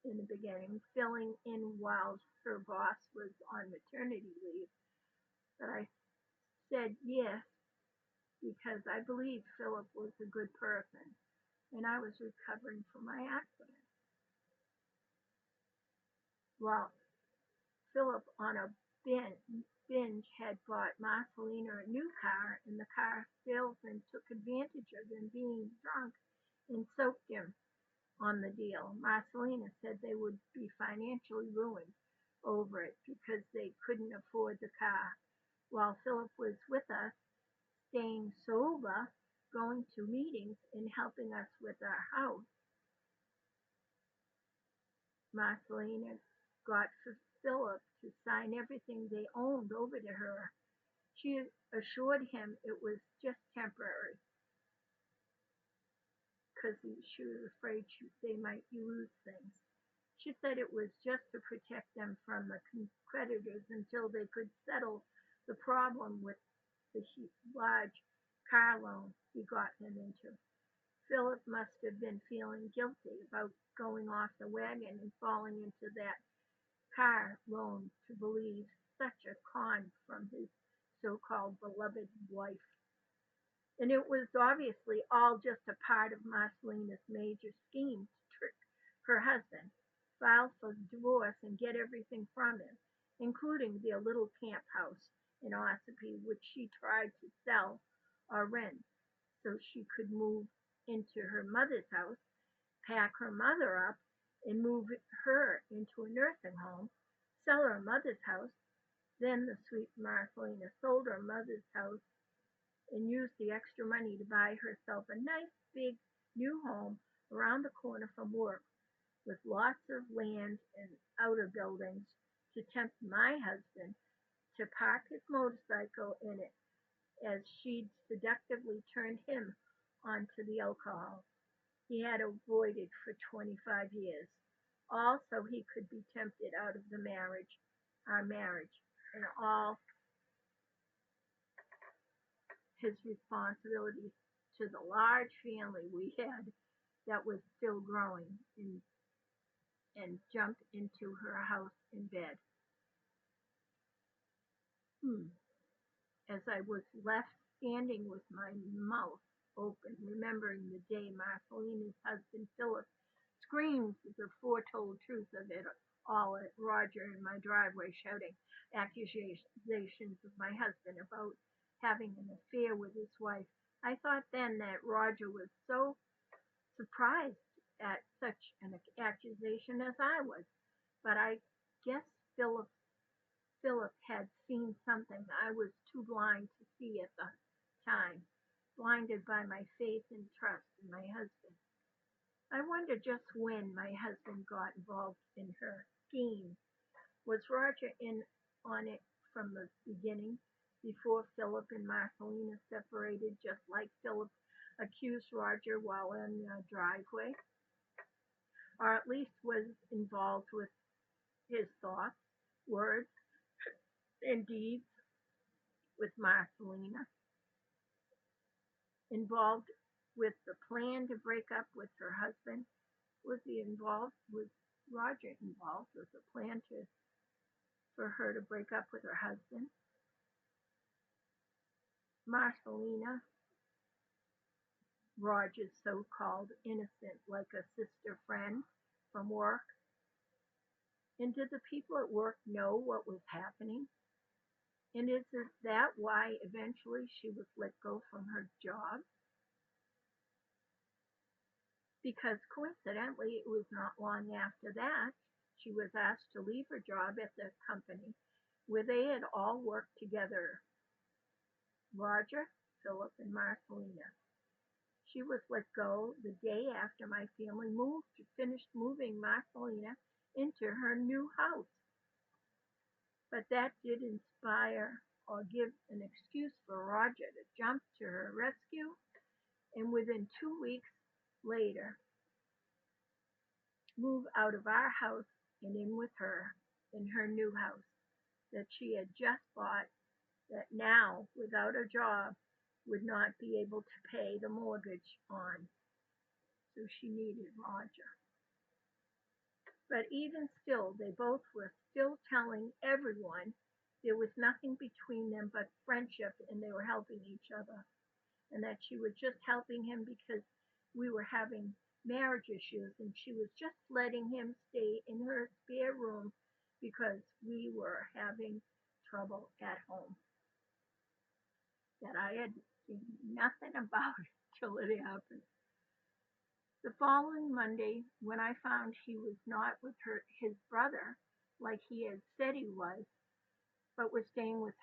in the beginning, filling in while her boss was on maternity leave, but I said yes because I believed Philip was a good person and I was recovering from my accident. While Philip, on a binge, had bought Marcelina a new car, and the car salesman took advantage of him being drunk and soaked him on the deal. Marcelina said they would be financially ruined over it because they couldn't afford the car. While Philip was with us, staying sober, going to meetings, and helping us with our house, Marcelina got Philip to sign everything they owned over to her. She assured him it was just temporary because she was afraid they might lose things. She said it was just to protect them from the creditors until they could settle the problem with the large car loan he got them into. Philip must have been feeling guilty about going off the wagon and falling into that car loan to believe such a con from his so-called beloved wife. And it was obviously all just a part of Marcelina's major scheme to trick her husband, file for divorce, and get everything from him, including their little camp house in Ossipee, which she tried to sell or rent so she could move into her mother's house, pack her mother up, and move her into a nursing home, sell her mother's house. Then the sweet Marcelina sold her mother's house and used the extra money to buy herself a nice big new home around the corner from work with lots of land and outer buildings to tempt my husband to park his motorcycle in it as she'd seductively turned him onto the alcohol he had avoided for 25 years. Also, he could be tempted out of our marriage, and all his responsibilities to the large family we had that was still growing and jumped into her house in bed. As I was left standing with my mouth open, remembering the day Marcelina's husband Philip screamed the foretold truth of it all at Roger in my driveway, shouting accusations of my husband about having an affair with his wife. I thought then that Roger was so surprised at such an accusation as I was, but I guess Philip had seen something I was too blind to see at the time, blinded by my faith and trust in my husband. I wonder just when my husband got involved in her scheme. Was Roger in on it from the beginning, before Philip and Marcelina separated, just like Philip accused Roger while in the driveway? Or at least was involved with his thoughts, words, and deeds with Marcelina, involved with the plan to break up with her husband? Was Roger involved with the plan for her to break up with her husband? Marcelina, Roger's so-called innocent, like a sister friend from work? And did the people at work know what was happening? And is that why eventually she was let go from her job? Because coincidentally, it was not long after that she was asked to leave her job at the company where they had all worked together, Roger, Philip, and Marcelina. She was let go the day after my family finished moving Marcelina into her new house. But that did inspire or give an excuse for Roger to jump to her rescue, and within 2 weeks later, move out of our house and in with her in her new house that she had just bought that now, without a job, would not be able to pay the mortgage on, so she needed Roger. But even still, they both were still telling everyone there was nothing between them but friendship and they were helping each other. And that she was just helping him because we were having marriage issues and she was just letting him stay in her spare room because we were having trouble at home. That I had seen nothing about it till it happened. The following Monday, when I found he was not with his brother, like he had said he was, but was staying with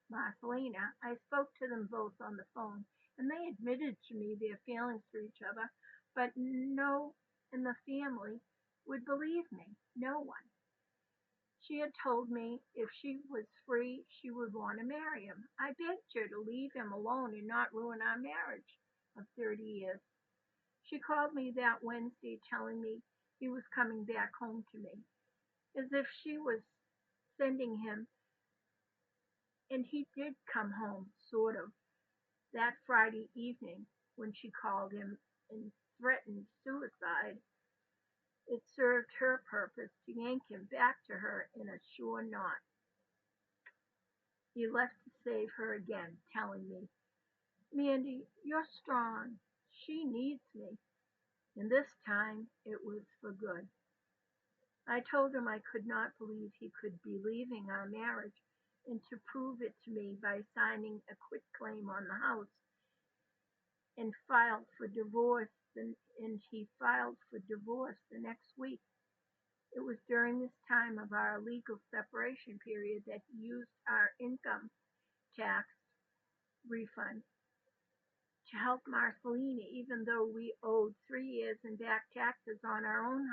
Marcelina, I spoke to them both on the phone, and they admitted to me their feelings for each other, but no in the family would believe me. No one. She had told me if she was free, she would want to marry him. I begged her to leave him alone and not ruin our marriage of 30 years. She called me that Wednesday telling me he was coming back home to me, as if she was sending him, and he did come home, sort of, that Friday evening when she called him and threatened suicide. It served her purpose to yank him back to her in a sure knot. He left to save her again, telling me, Mandy, you're strong. She needs me. And this time it was for good. I told him I could not believe he could be leaving our marriage, and to prove it to me by signing a quitclaim on the house and filed for divorce and he filed for divorce the next week. It was during this time of our legal separation period that he used our income tax refund to help Marcelina, even though we owed 3 years in back taxes on our own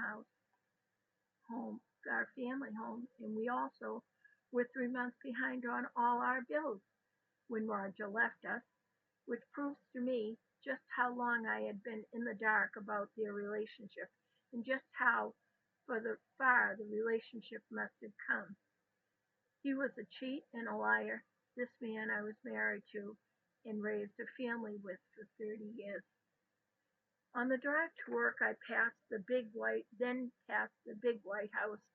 home, our family home, and we also were 3 months behind on all our bills when Roger left us, which proves to me just how long I had been in the dark about their relationship and just how far the relationship must have come. He was a cheat and a liar, this man I was married to and raised a family with for 30 years. On the drive to work, I passed the big white house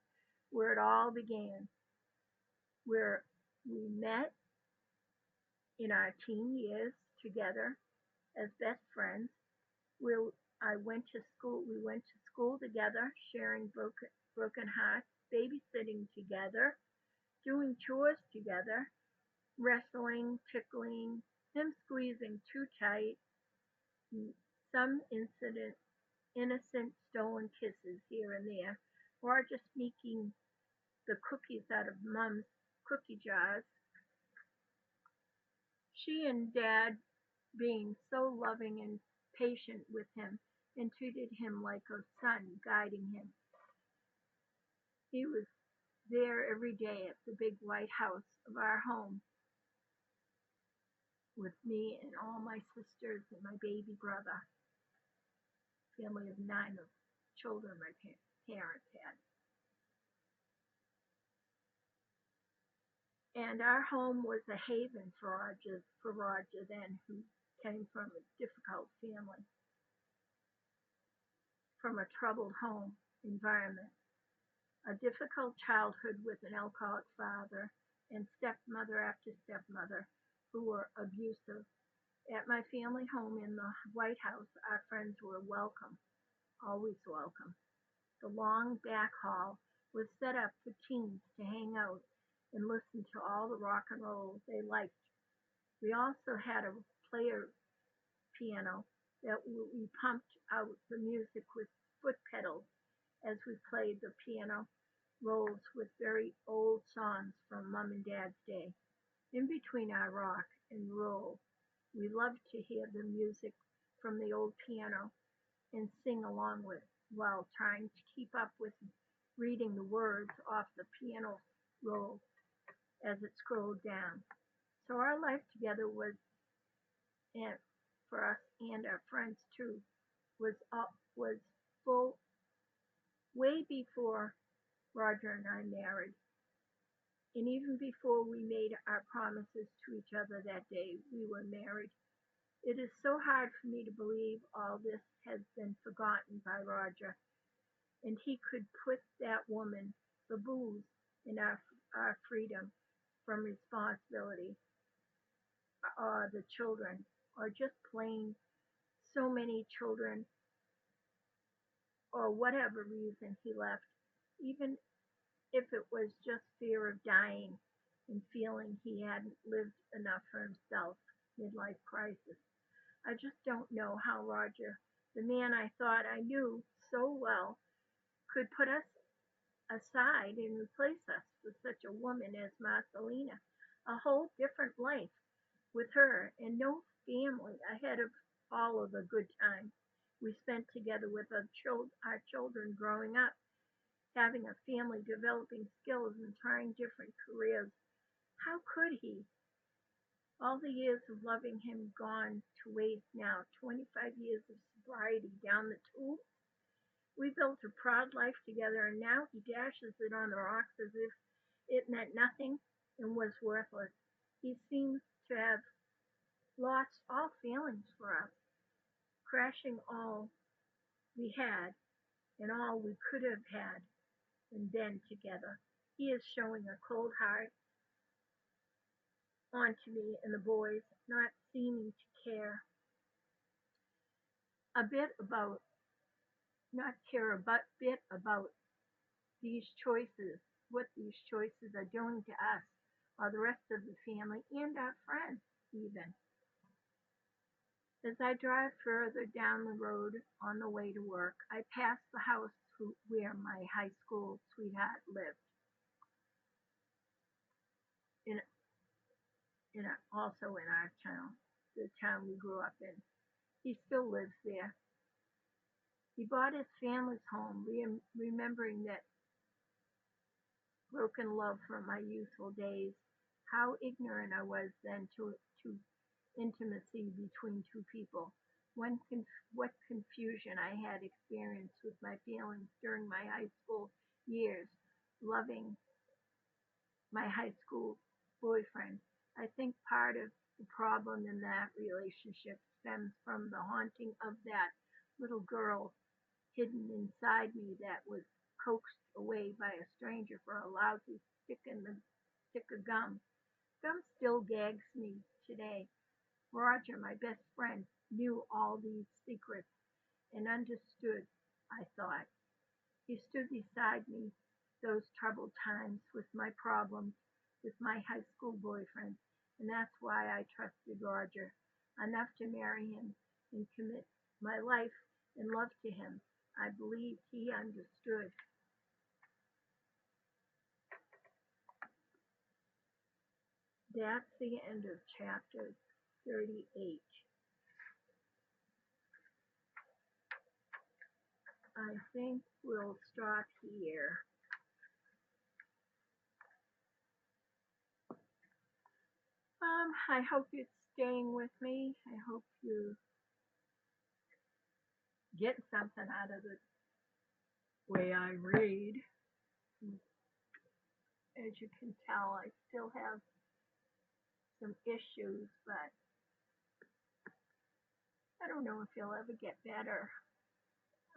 where it all began, where we met in our teen years together as best friends, where we went to school together, sharing broken hearts, babysitting together, doing chores together, wrestling, tickling, him squeezing too tight, some innocent stolen kisses here and there, or just sneaking the cookies out of Mum's cookie jars. She and Dad being so loving and patient with him and treated him like a son, guiding him. He was there every day at the big white house of our home with me and all my sisters and my baby brother, family of 9 of children my parents had. And our home was a haven for Roger then, who came from a difficult family, from a troubled home environment, a difficult childhood with an alcoholic father and stepmother after stepmother who were abusive. At my family home in the White House, our friends were welcome, always welcome. The long back hall was set up for teens to hang out and listen to all the rock and roll they liked. We also had a player piano that we pumped out the music with foot pedals as we played the piano rolls with very old songs from Mom and Dad's day. In between our rock and roll, we loved to hear the music from the old piano and sing along with while trying to keep up with reading the words off the piano roll as it scrolled down. So our life together and for us and our friends too, was full way before Roger and I married. And even before we made our promises to each other that day, we were married. It is so hard for me to believe all this has been forgotten by Roger, and he could put that woman, the booze, in our freedom from responsibility, or the children, or just plain so many children, or whatever reason he left, even if it was just fear of dying and feeling he hadn't lived enough for himself, midlife crisis. I just don't know how Roger, the man I thought I knew so well, could put us aside and replace us with such a woman as Marcelina. A whole different life with her and no family ahead of all of the good times we spent together with our children growing up, having a family, developing skills, and trying different careers. How could he? All the years of loving him gone to waste now, 25 years of sobriety down the tube. We built a proud life together, and now he dashes it on the rocks as if it meant nothing and was worthless. He seems to have lost all feelings for us, crashing all we had and all we could have had and been together. He is showing a cold heart onto me and the boys, not seeming to care a bit about, not care a bit about these choices, what these choices are doing to us, or the rest of the family and our friends even. As I drive further down the road on the way to work, I pass the house where my high school sweetheart lived, in, also in our town, the town we grew up in. He still lives there. He bought his family's home, remembering that broken love from my youthful days. How ignorant I was then to intimacy between two people. What confusion I had experienced with my feelings during my high school years, loving my high school boyfriend. I think part of the problem in that relationship stems from the haunting of that little girl hidden inside me that was coaxed away by a stranger for a lousy stick of gum. Gum still gags me today. Roger, my best friend, knew all these secrets and understood, I thought. He stood beside me those troubled times with my problems with my high school boyfriend, and that's why I trusted Roger enough to marry him and commit my life and love to him. I believed he understood. That's the end of chapter 38. I think we'll stop here. I hope you're staying with me. I hope you get something out of the way I read. As you can tell, I still have some issues, but I don't know if you'll ever get better.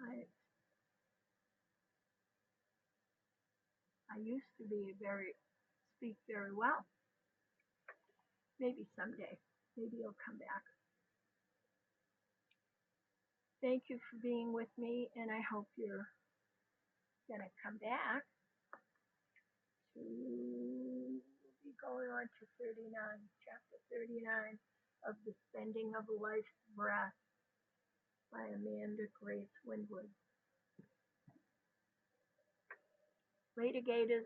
I I used to speak very well. Maybe someday. Maybe you'll come back. Thank you for being with me, and I hope you're gonna come back to we'll be going on to 39, chapter 39 of The Spending of a Life's Breath by Amanda Grace Windward. Later, Gators.